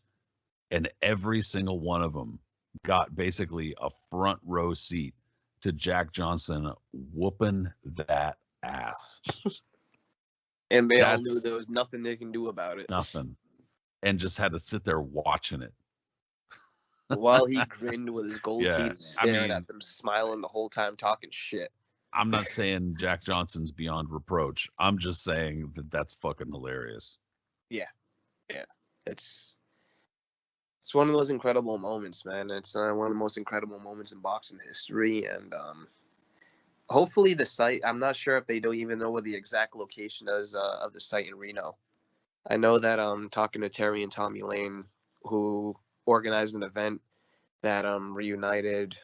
And every single one of them got basically a front row seat to Jack Johnson whooping that ass. And they all knew there was nothing they can do about it. Nothing. And just had to sit there watching it. While he grinned with his gold teeth, staring at them, smiling the whole time, talking shit. I'm not saying Jack Johnson's beyond reproach. I'm just saying that that's fucking hilarious. Yeah. Yeah. It's It's one of those incredible moments, man. It's one of the most incredible moments in boxing history, and hopefully the site. I'm not sure if they don't even know what the exact location is of the site in Reno. I know that talking to Terry and Tommy Lane, who organized an event that reunited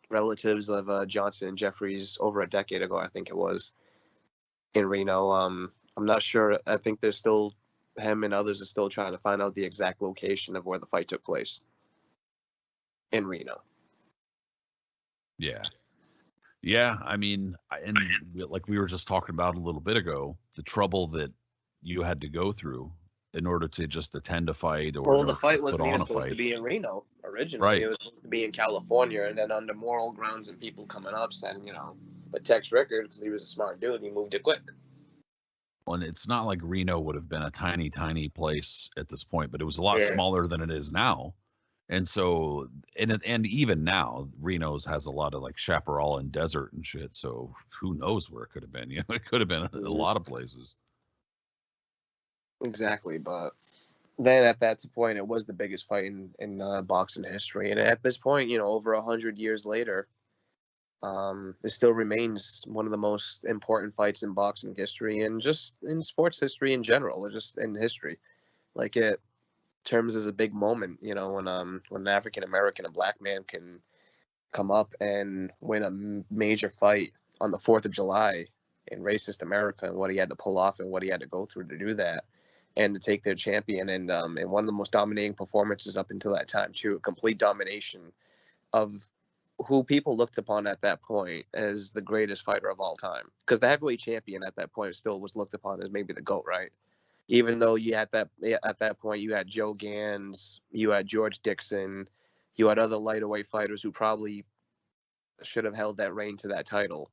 relatives of Johnson and Jeffries over a decade ago, I think it was, in Reno. I'm not sure. I think there's still him and others are still trying to find out the exact location of where the fight took place in Reno. Yeah. Yeah, I mean, like we were just talking about a little bit ago, the trouble that you had to go through in order to just attend a fight or Well, in the order to fight put wasn't even on a supposed to fight. be in Reno originally. Right. It was supposed to be in California, and then under moral grounds and people coming up saying, but Tex Rickard, because he was a smart dude, he moved it quick. And it's not like Reno would have been a tiny, tiny place at this point, but it was a lot smaller than it is now. And so, and even now, Reno's has a lot of like chaparral and desert and shit. So who knows where it could have been? It could have been a lot of places. Exactly, but then at that point, it was the biggest fight in boxing history, and at this point, over 100 years later, it still remains one of the most important fights in boxing history and just in sports history in general, or just in history. Like it terms as a big moment, when an African American, a black man, can come up and win a major fight on the 4th of July in racist America, and what he had to pull off and what he had to go through to do that, and to take their champion and one of the most dominating performances up until that time too, a complete domination of who people looked upon at that point as the greatest fighter of all time. Because the heavyweight champion at that point still was looked upon as maybe the GOAT, right? Even though you had at that point you had Joe Gans, you had George Dixon, you had other lightweight fighters who probably should have held that reign to that title.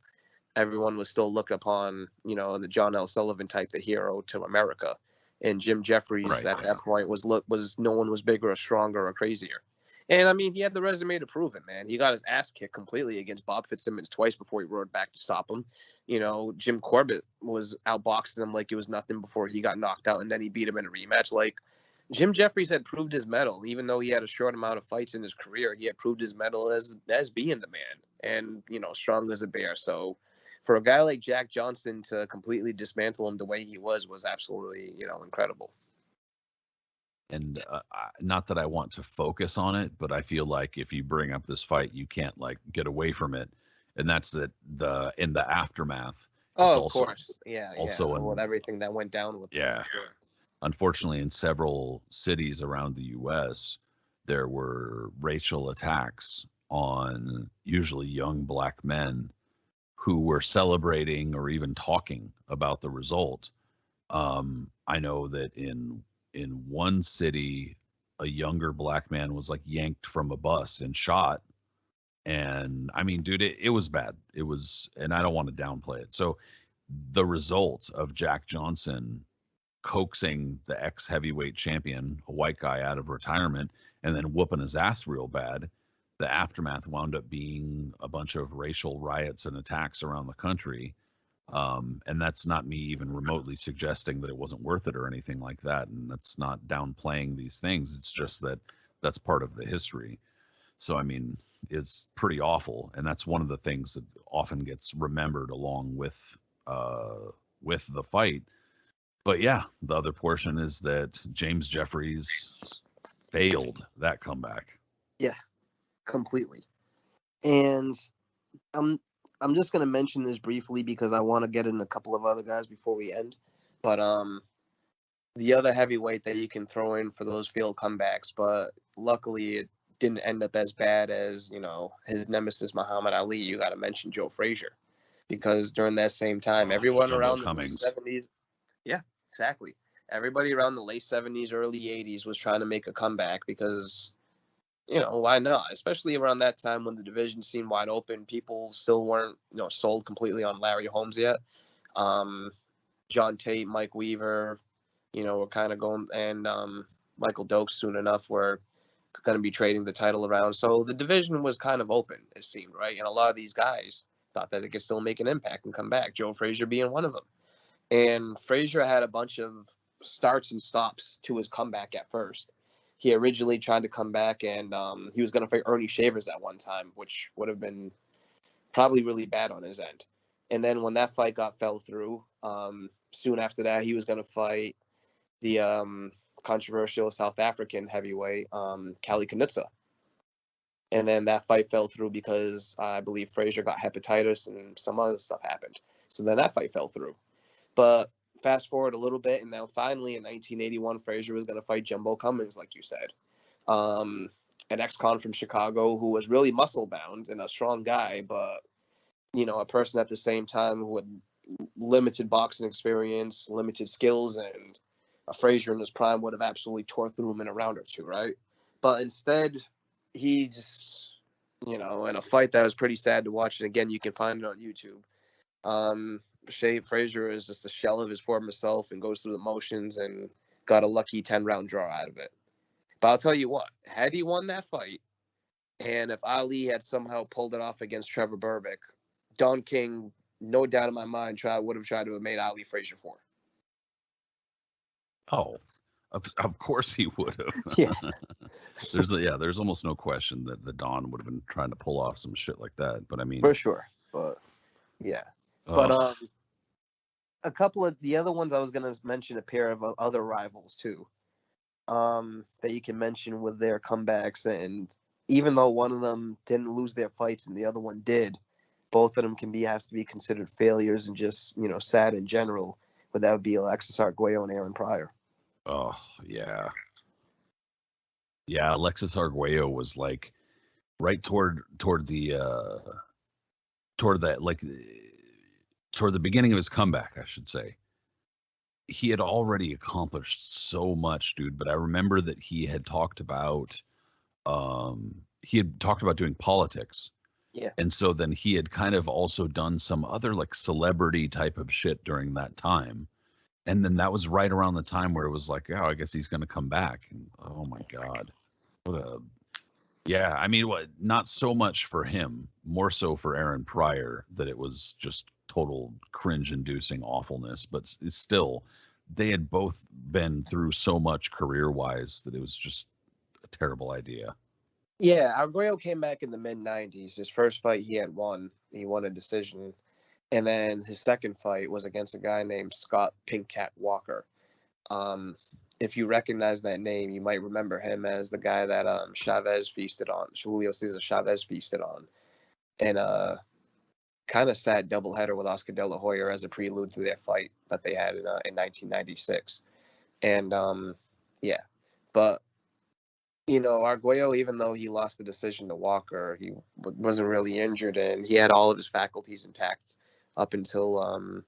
Everyone was still looked upon, the John L. Sullivan type, the hero to America. And Jim Jeffries at that point was no one was bigger or stronger or crazier. And I mean, he had the resume to prove it, man. He got his ass kicked completely against Bob Fitzsimmons twice before he roared back to stop him. Jim Corbett was outboxing him like it was nothing before he got knocked out, and then he beat him in a rematch. Like, Jim Jeffries had proved his mettle, even though he had a short amount of fights in his career. He had proved his mettle as being the man, and strong as a bear. So, for a guy like Jack Johnson to completely dismantle him the way he was absolutely, incredible. And not that I want to focus on it, but I feel like if you bring up this fight, you can't like get away from it. And that's that in the aftermath. Oh, of course. Yeah. Also with everything that went down with yeah. Sure. Unfortunately, in several cities around the U.S., there were racial attacks on usually young black men who were celebrating or even talking about the result. I know that in one city, a younger black man was like yanked from a bus and shot. And I mean, dude, it was bad. It was, and I don't want to downplay it. So the result of Jack Johnson coaxing the ex heavyweight champion, a white guy, out of retirement and then whooping his ass real bad, the aftermath wound up being a bunch of racial riots and attacks around the country. And that's not me even remotely suggesting that it wasn't worth it or anything like that. And that's not downplaying these things. It's just that that's part of the history. So, I mean, it's pretty awful. And that's one of the things that often gets remembered along with the fight. But yeah, the other portion is that James Jeffries failed that comeback. Yeah, completely. And I'm just gonna mention this briefly because I want to get in a couple of other guys before we end. But the other heavyweight that you can throw in for those failed comebacks, but luckily it didn't end up as bad as his nemesis Muhammad Ali. You got to mention Joe Frazier, because during that same time, everyone around the late 70s, yeah, exactly. Everybody around the late 70s, early 80s was trying to make a comeback because why not? Especially around that time when the division seemed wide open, people still weren't, sold completely on Larry Holmes yet. John Tate, Mike Weaver, were kind of going, and Michael Dokes soon enough were going to be trading the title around. So the division was kind of open, it seemed, right? And a lot of these guys thought that they could still make an impact and come back, Joe Frazier being one of them. And Frazier had a bunch of starts and stops to his comeback at first. He originally tried to come back, and he was going to fight Ernie Shavers at one time, which would have been probably really bad on his end. And then when that fight fell through, soon after that, he was going to fight the controversial South African heavyweight, Kali Kanutsa. And then that fight fell through because I believe Frazier got hepatitis and some other stuff happened. So then that fight fell through. But fast forward a little bit, and now finally in 1981, Frazier was going to fight Jumbo Cummings, like you said. An ex-con from Chicago who was really muscle-bound and a strong guy, but, a person at the same time who had limited boxing experience, limited skills, and a Frazier in his prime would have absolutely tore through him in a round or two, right? But instead, he just, in a fight that was pretty sad to watch, and again, you can find it on YouTube. Frazier is just a shell of his former self and goes through the motions and got a lucky 10-round draw out of it. But I'll tell you what, had he won that fight, and if Ali had somehow pulled it off against Trevor Berbick, Don King, no doubt in my mind, would have tried to have made Ali Frazier 4. Oh, of course he would have. Yeah. There's almost no question that the Don would have been trying to pull off some shit like that. But I mean, for sure. But yeah. But a couple of the other ones I was going to mention, a pair of other rivals too, that you can mention with their comebacks. And even though one of them didn't lose their fights and the other one did, both of them have to be considered failures and just, sad in general. But that would be Alexis Arguello and Aaron Pryor. Oh, yeah. Yeah, Alexis Arguello was like right toward the beginning of his comeback, I should say. He had already accomplished so much, dude, but I remember that he had talked about doing politics. Yeah. And so then he had kind of also done some other like celebrity type of shit during that time. And then that was right around the time where it was like, oh, I guess he's going to come back. And, oh my God. I mean, not so much for him, more so for Aaron Pryor, that it was just total cringe-inducing awfulness. But still, they had both been through so much career-wise that it was just a terrible idea. Yeah, Arguello came back in the mid-'90s. His first fight he had won. He won a decision. And then his second fight was against a guy named Scott Pink Cat Walker. If you recognize that name, you might remember him as the guy that Julio Cesar Chavez feasted on. And kind of sad doubleheader with Oscar De La Hoya as a prelude to their fight that they had in 1996. And, but, Arguello, even though he lost the decision to Walker, he wasn't really injured, and he had all of his faculties intact up until,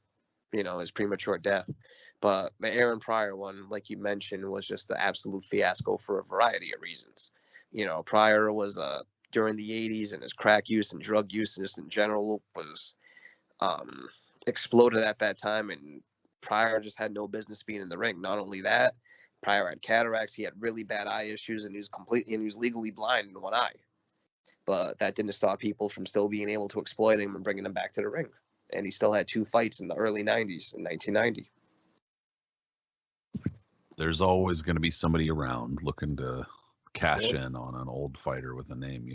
his premature death. But the Aaron Pryor one, like you mentioned, was just an absolute fiasco for a variety of reasons. Pryor was during the 80s, and his crack use and drug use and just in general was exploded at that time, and Pryor just had no business being in the ring. Not only that, Pryor had cataracts, he had really bad eye issues, and he was legally blind in one eye. But that didn't stop people from still being able to exploit him and bringing him back to the ring. And he still had 2 fights in the early 90s, in 1990. There's always going to be somebody around looking to cash in on an old fighter with a name,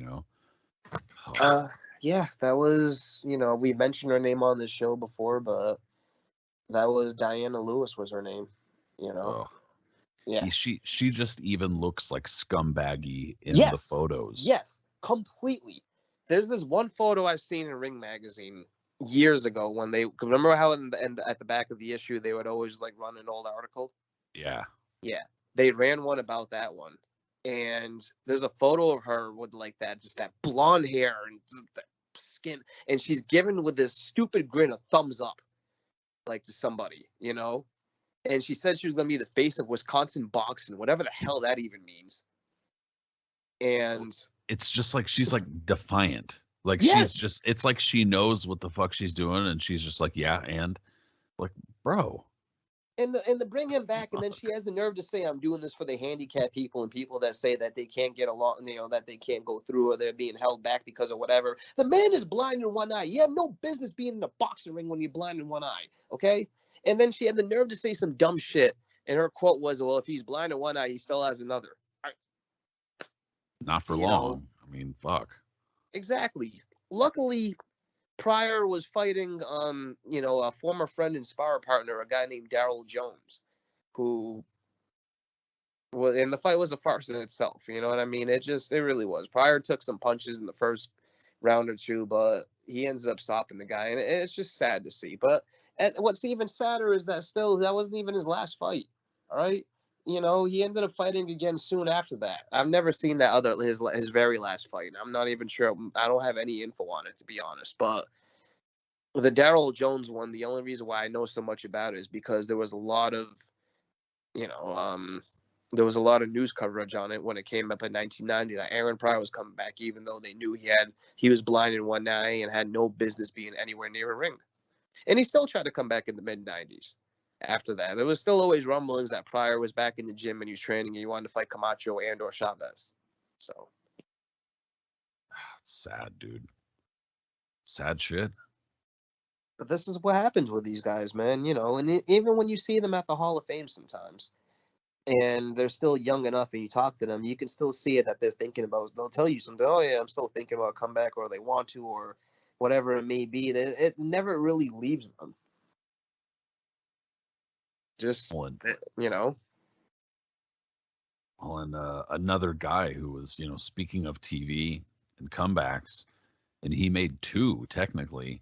Yeah, that was, we mentioned her name on this show before, but that was Diana Lewis was her name, Yeah. She just even looks like scumbaggy in the photos. Yes, completely. There's this one photo I've seen in Ring Magazine years ago when remember how at the back of the issue they would always like run an old article? Yeah. Yeah. They ran one about that one. And there's a photo of her with like that blonde hair and that skin, and she's given with this stupid grin a thumbs up, like to somebody, And she said she was going to be the face of Wisconsin boxing, whatever the hell that even means. And it's just like she's like defiant. Like it's like she knows what the fuck she's doing, and she's just like, yeah, and like, bro. And to bring him back, and then she has the nerve to say, I'm doing this for the handicapped people and people that say that they can't get along, that they can't go through or they're being held back because of whatever. The man is blind in one eye. You have no business being in a boxing ring when you're blind in one eye, okay? And then she had the nerve to say some dumb shit, and her quote was, well, if he's blind in one eye, he still has another. Not for You know, long. I mean, fuck. exactly. Luckily, Pryor was fighting, a former friend and spar partner, a guy named Daryl Jones, who was, and the fight was a farce in itself. You know what I mean? It really was. Pryor took some punches in the first round or two, but he ends up stopping the guy, and it's just sad to see. But what's even sadder is that still that wasn't even his last fight. All right, he ended up fighting again soon after that. I've never seen that his very last fight. I'm not even sure. I don't have any info on it, to be honest. But the Daryl Jones one, the only reason why I know so much about it is because there was a lot of, you know, there was a lot of news coverage on it when it came up in 1990 that Aaron Pryor was coming back, even though they knew he was blind in one eye and had no business being anywhere near a ring. And he still tried to come back in the mid 90s. After that, there was still always rumblings that Pryor was back in the gym and he was training and he wanted to fight Camacho and or Chavez. So Sad, dude. Sad shit. but this is what happens with these guys, man. And even when you see them at the Hall of Fame sometimes, and they're still young enough and you talk to them, you can still see it that they're thinking about, they'll tell you something, oh yeah, I'm still thinking about a comeback, or they want to, or whatever it may be. It never really leaves them. Just, Well, and, you know. well, and another guy who was, speaking of TV and comebacks, and he made two technically,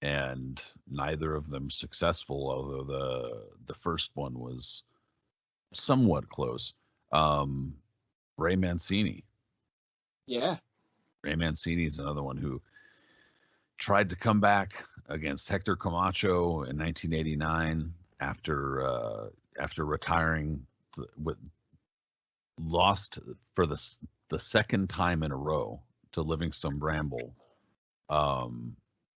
and neither of them successful, although the first one was somewhat close. Ray Mancini. Yeah. Ray Mancini is another one who tried to come back against Hector Camacho in 1989 after retiring. Lost for the second time in a row to Livingston Bramble,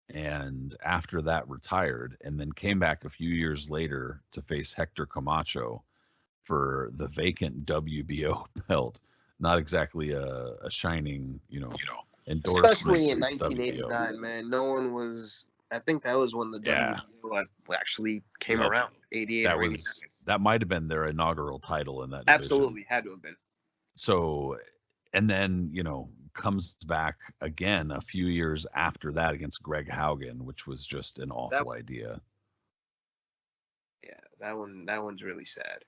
and after that retired, and then came back a few years later to face Hector Camacho for the vacant WBO belt. Not exactly a shining, endorsement. Especially in for WBO. 1989, man. No one was. I think that was when the Yeah. WBO actually came Yep. around. 88 or 89. That might have been their inaugural title in that division. Absolutely. Had to have been. So, and then, comes back again a few years after that against Greg Haugen, which was just an awful idea. Yeah, that one's really sad.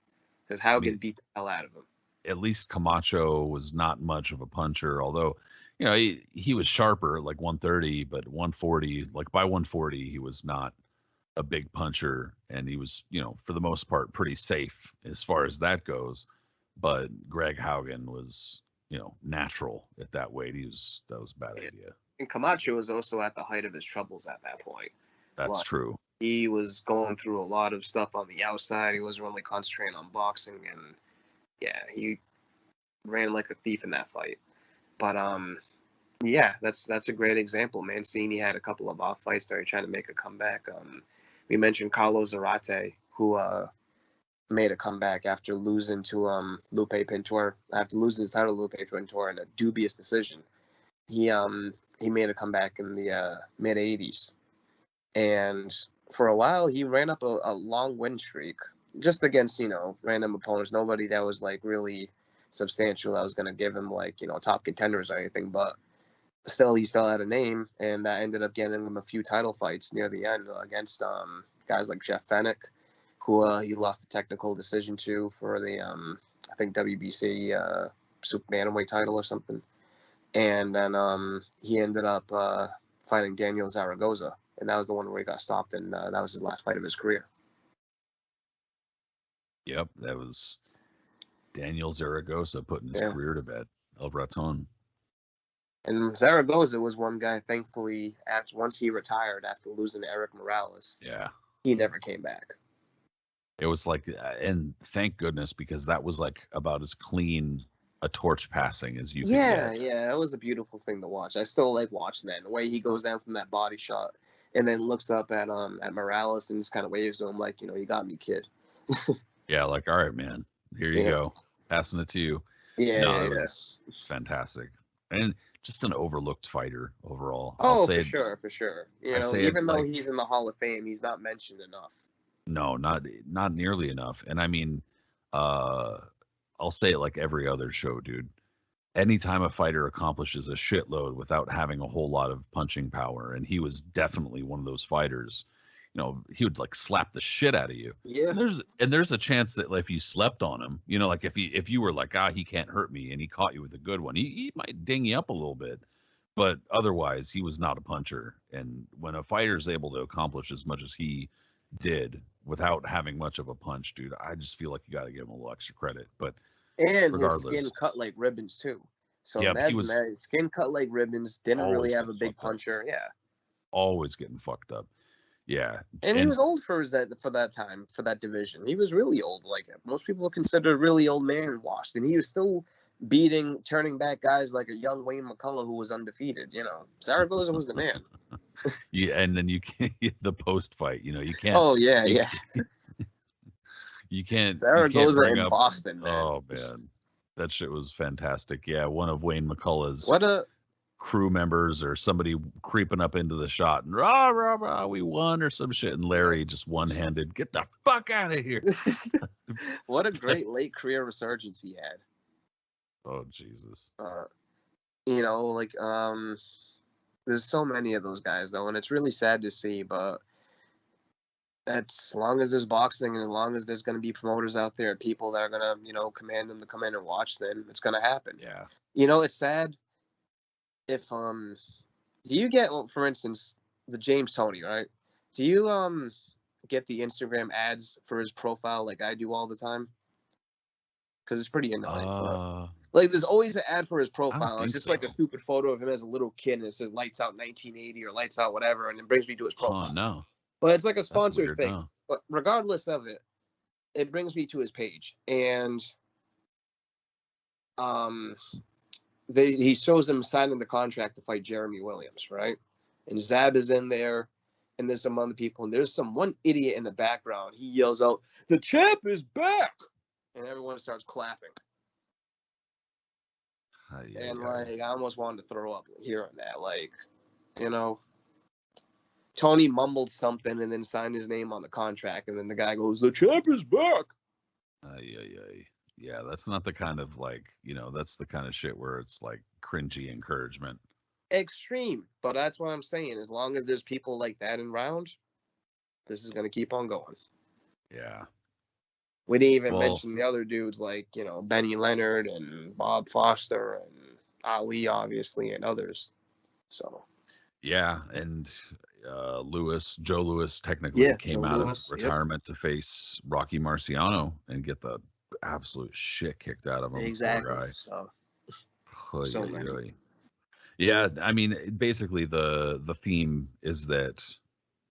Because Haugen beat the hell out of him. At least Camacho was not much of a puncher, although, he was sharper, like 130, but 140, like by 140, he was not a big puncher, and he was, for the most part, pretty safe as far as that goes. But Greg Haugen was, natural at that weight. That was a bad idea. And Camacho was also at the height of his troubles at that point. That's true. He was going through a lot of stuff on the outside. He wasn't really concentrating on boxing, and yeah, he ran like a thief in that fight. But yeah, that's a great example. Mancini had a couple of off fights there, trying to make a comeback. We mentioned Carlos Zarate, who made a comeback after losing to Lupe Pintor, after losing his title to Lupe Pintor in a dubious decision. He made a comeback in the mid 80s, and for a while he ran up a long win streak just against random opponents. Nobody that was like really substantial that was going to give him like top contenders or anything, but still he still had a name, and that ended up getting him a few title fights near the end against guys like Jeff Fennick, who he lost a technical decision to for the I think WBC super bantamweight title or something, and then he ended up fighting Daniel Zaragoza, and that was the one where he got stopped, and that was his last fight of his career. Yep, that was Daniel Zaragoza putting his career to bed. El Raton. And Zaragoza was one guy, thankfully, once he retired after losing to Eric Morales. Yeah. He never came back. It was like, and thank goodness, because that was like about as clean a torch passing as you could get. Yeah, it was a beautiful thing to watch. I still like watching that. The way he goes down from that body shot and then looks up at Morales and just kind of waves to him like, you got me, kid. Yeah, like, all right, man, here you go, passing it to you. It was fantastic, and just an overlooked fighter overall. Oh, for sure. Even though he's in the Hall of Fame, he's not mentioned enough. No, not nearly enough. And I mean, I'll say it like every other show, dude. anytime a fighter accomplishes a shitload without having a whole lot of punching power, and he was definitely one of those fighters, he would like slap the shit out of you. Yeah. And there's a chance that like, if you slept on him, like if you were like, he can't hurt me, and he caught you with a good one, he might ding you up a little bit. But otherwise, he was not a puncher. And when a fighter is able to accomplish as much as he did without having much of a punch, dude, I just feel like you got to give him a little extra credit. But and regardless, his skin cut like ribbons too. So yeah, imagine that, skin cut like ribbons. Didn't really have a big puncher. Yeah, always getting fucked up. Yeah, and he was old for that time, for that division. He was really old. Like most people consider a really old man washed, and he was still turning back guys like a young Wayne McCullough who was undefeated. Zaragoza was the man. Yeah, and then you can't the post fight. You can't. Oh yeah, yeah. You can't. Zaragoza in Boston, man. Oh man, that shit was fantastic. Yeah, one of Wayne McCullough's crew members or somebody creeping up into the shot and rah rah rah, we won or some shit, and Larry just one-handed, get the fuck out of here. What a great late career resurgence he had. Oh Jesus. There's so many of those guys though, and it's really sad to see, but as long as there's boxing and as long as there's going to be promoters out there, people that are going to, command them to come in and watch them, it's going to happen. Yeah. It's sad if, do you get, for instance, the James Toney, right? Do you, get the Instagram ads for his profile like I do all the time? Because it's pretty annoying. Like, there's always an ad for his profile. It's just like a stupid photo of him as a little kid, and it says "Lights Out 1980" or "Lights Out" whatever, and it brings me to his profile. Oh no! But it's like a sponsored thing. No. But regardless of it, it brings me to his page, and he shows him signing the contract to fight Jeremy Williams, right? And Zab is in there, and there's some other people, and there's one idiot in the background. He yells out, "The champ is back!" And everyone starts clapping. I almost wanted to throw up hearing that. Tony mumbled something and then signed his name on the contract, and then the guy goes, "The champ is back." Yeah, that's not the kind of that's the kind of shit where it's like cringy encouragement. Extreme, but that's what I'm saying. As long as there's people like that around, this is gonna keep on going. Yeah. We didn't even mention the other dudes like, Benny Leonard and Bob Foster and Ali, obviously, and others. So. Yeah, and Joe Louis technically came out of retirement to face Rocky Marciano and get the absolute shit kicked out of him. Exactly. Poor guy. So really. Yeah, I mean, basically the theme is that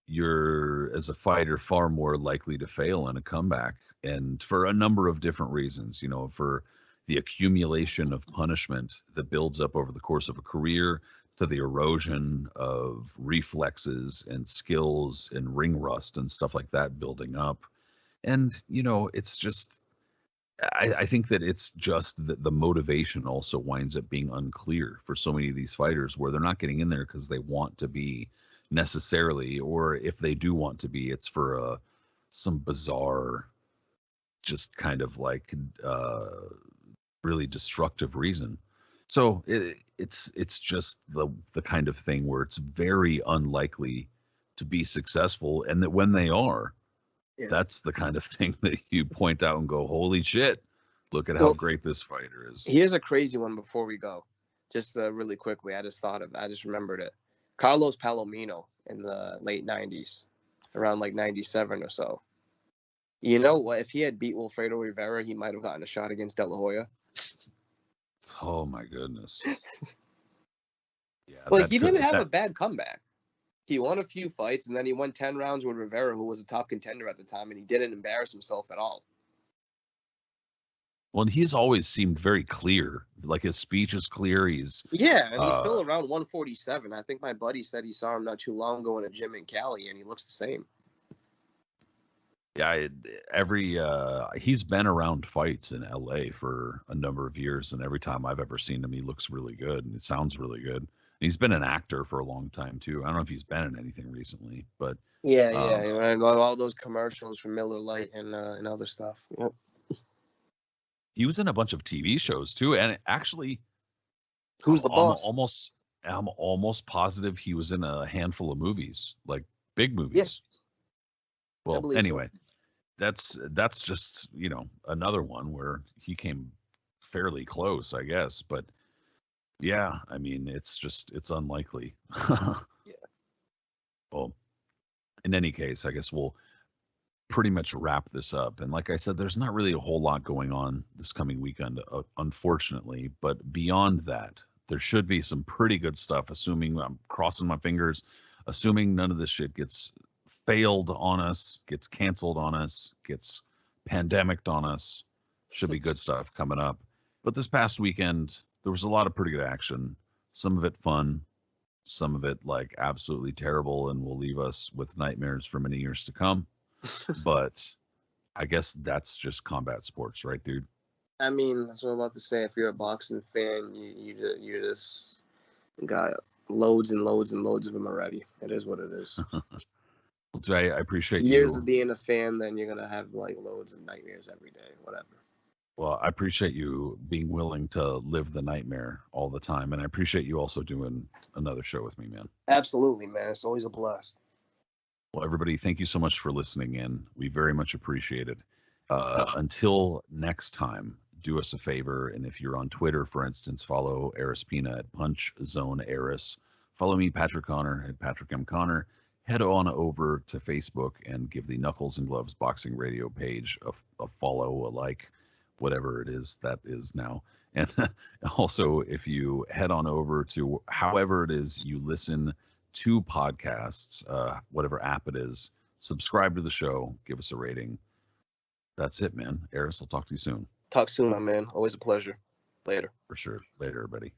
you're, as a fighter, far more likely to fail in a comeback. And for a number of different reasons, for the accumulation of punishment that builds up over the course of a career, to the erosion of reflexes and skills and ring rust and stuff like that building up. And, it's just, I think that it's just that the motivation also winds up being unclear for so many of these fighters, where they're not getting in there because they want to be necessarily, or if they do want to be, it's for some bizarre, just kind of like really destructive reason. So it's just the kind of thing where it's very unlikely to be successful, and that when they are, that's the kind of thing that you point out and go, holy shit, look at how great this fighter is. Here's a crazy one before we go, just really quickly. I just remembered it. Carlos Palomino in the late 90s, around like 97 or so. You know what? If he had beat Wilfredo Rivera, he might have gotten a shot against De La Hoya. Oh my goodness. Yeah, he didn't have a bad comeback. He won a few fights, and then he won 10 rounds with Rivera, who was a top contender at the time, and he didn't embarrass himself at all. Well, and he's always seemed very clear. Like, his speech is clear. And he's still around 147. I think my buddy said he saw him not too long ago in a gym in Cali, and he looks the same. Yeah, he's been around fights in LA for a number of years, and every time I've ever seen him, he looks really good, and it sounds really good. And he's been an actor for a long time too. I don't know if he's been in anything recently, but all those commercials for Miller Lite and other stuff. Yep. He was in a bunch of TV shows too, and actually, Who's the boss? I'm almost positive he was in a handful of movies, like big movies. Yeah. Well, anyway, so. that's just, another one where he came fairly close, I guess. But yeah, I mean, it's unlikely. Yeah. Well, in any case, I guess we'll pretty much wrap this up. And like I said, there's not really a whole lot going on this coming weekend, unfortunately. But beyond that, there should be some pretty good stuff, assuming, I'm crossing my fingers, assuming none of this shit gets failed on us, gets canceled on us, gets pandemicked on us. Should be good stuff coming up. But this past weekend, there was a lot of pretty good action. Some of it fun, some of it like absolutely terrible and will leave us with nightmares for many years to come. But I guess that's just combat sports, right, dude? I mean, that's what I'm about to say. If you're a boxing fan, you just got loads and loads and loads of them already. It is what it is. Well, Jay, I appreciate years you. of being a fan, then you're gonna have like loads of nightmares every day, whatever. Well, I appreciate you being willing to live the nightmare all the time, and I appreciate you also doing another show with me, man. Absolutely, man. It's always a blast. Well, everybody, thank you so much for listening in. We very much appreciate it. Until next time, do us a favor, and if you're on Twitter, for instance, follow Aris Pina at Punch Zone Aris. Follow me, Patrick Connor, at Patrick M. Connor. Head on over to Facebook and give the Knuckles and Gloves Boxing Radio page a follow, a like, whatever it is that is now. And also, if you head on over to however it is you listen to podcasts, whatever app it is, subscribe to the show, give us a rating. That's it, man. Aris, I'll talk to you soon. Talk soon, my man. Always a pleasure. Later. For sure. Later, everybody.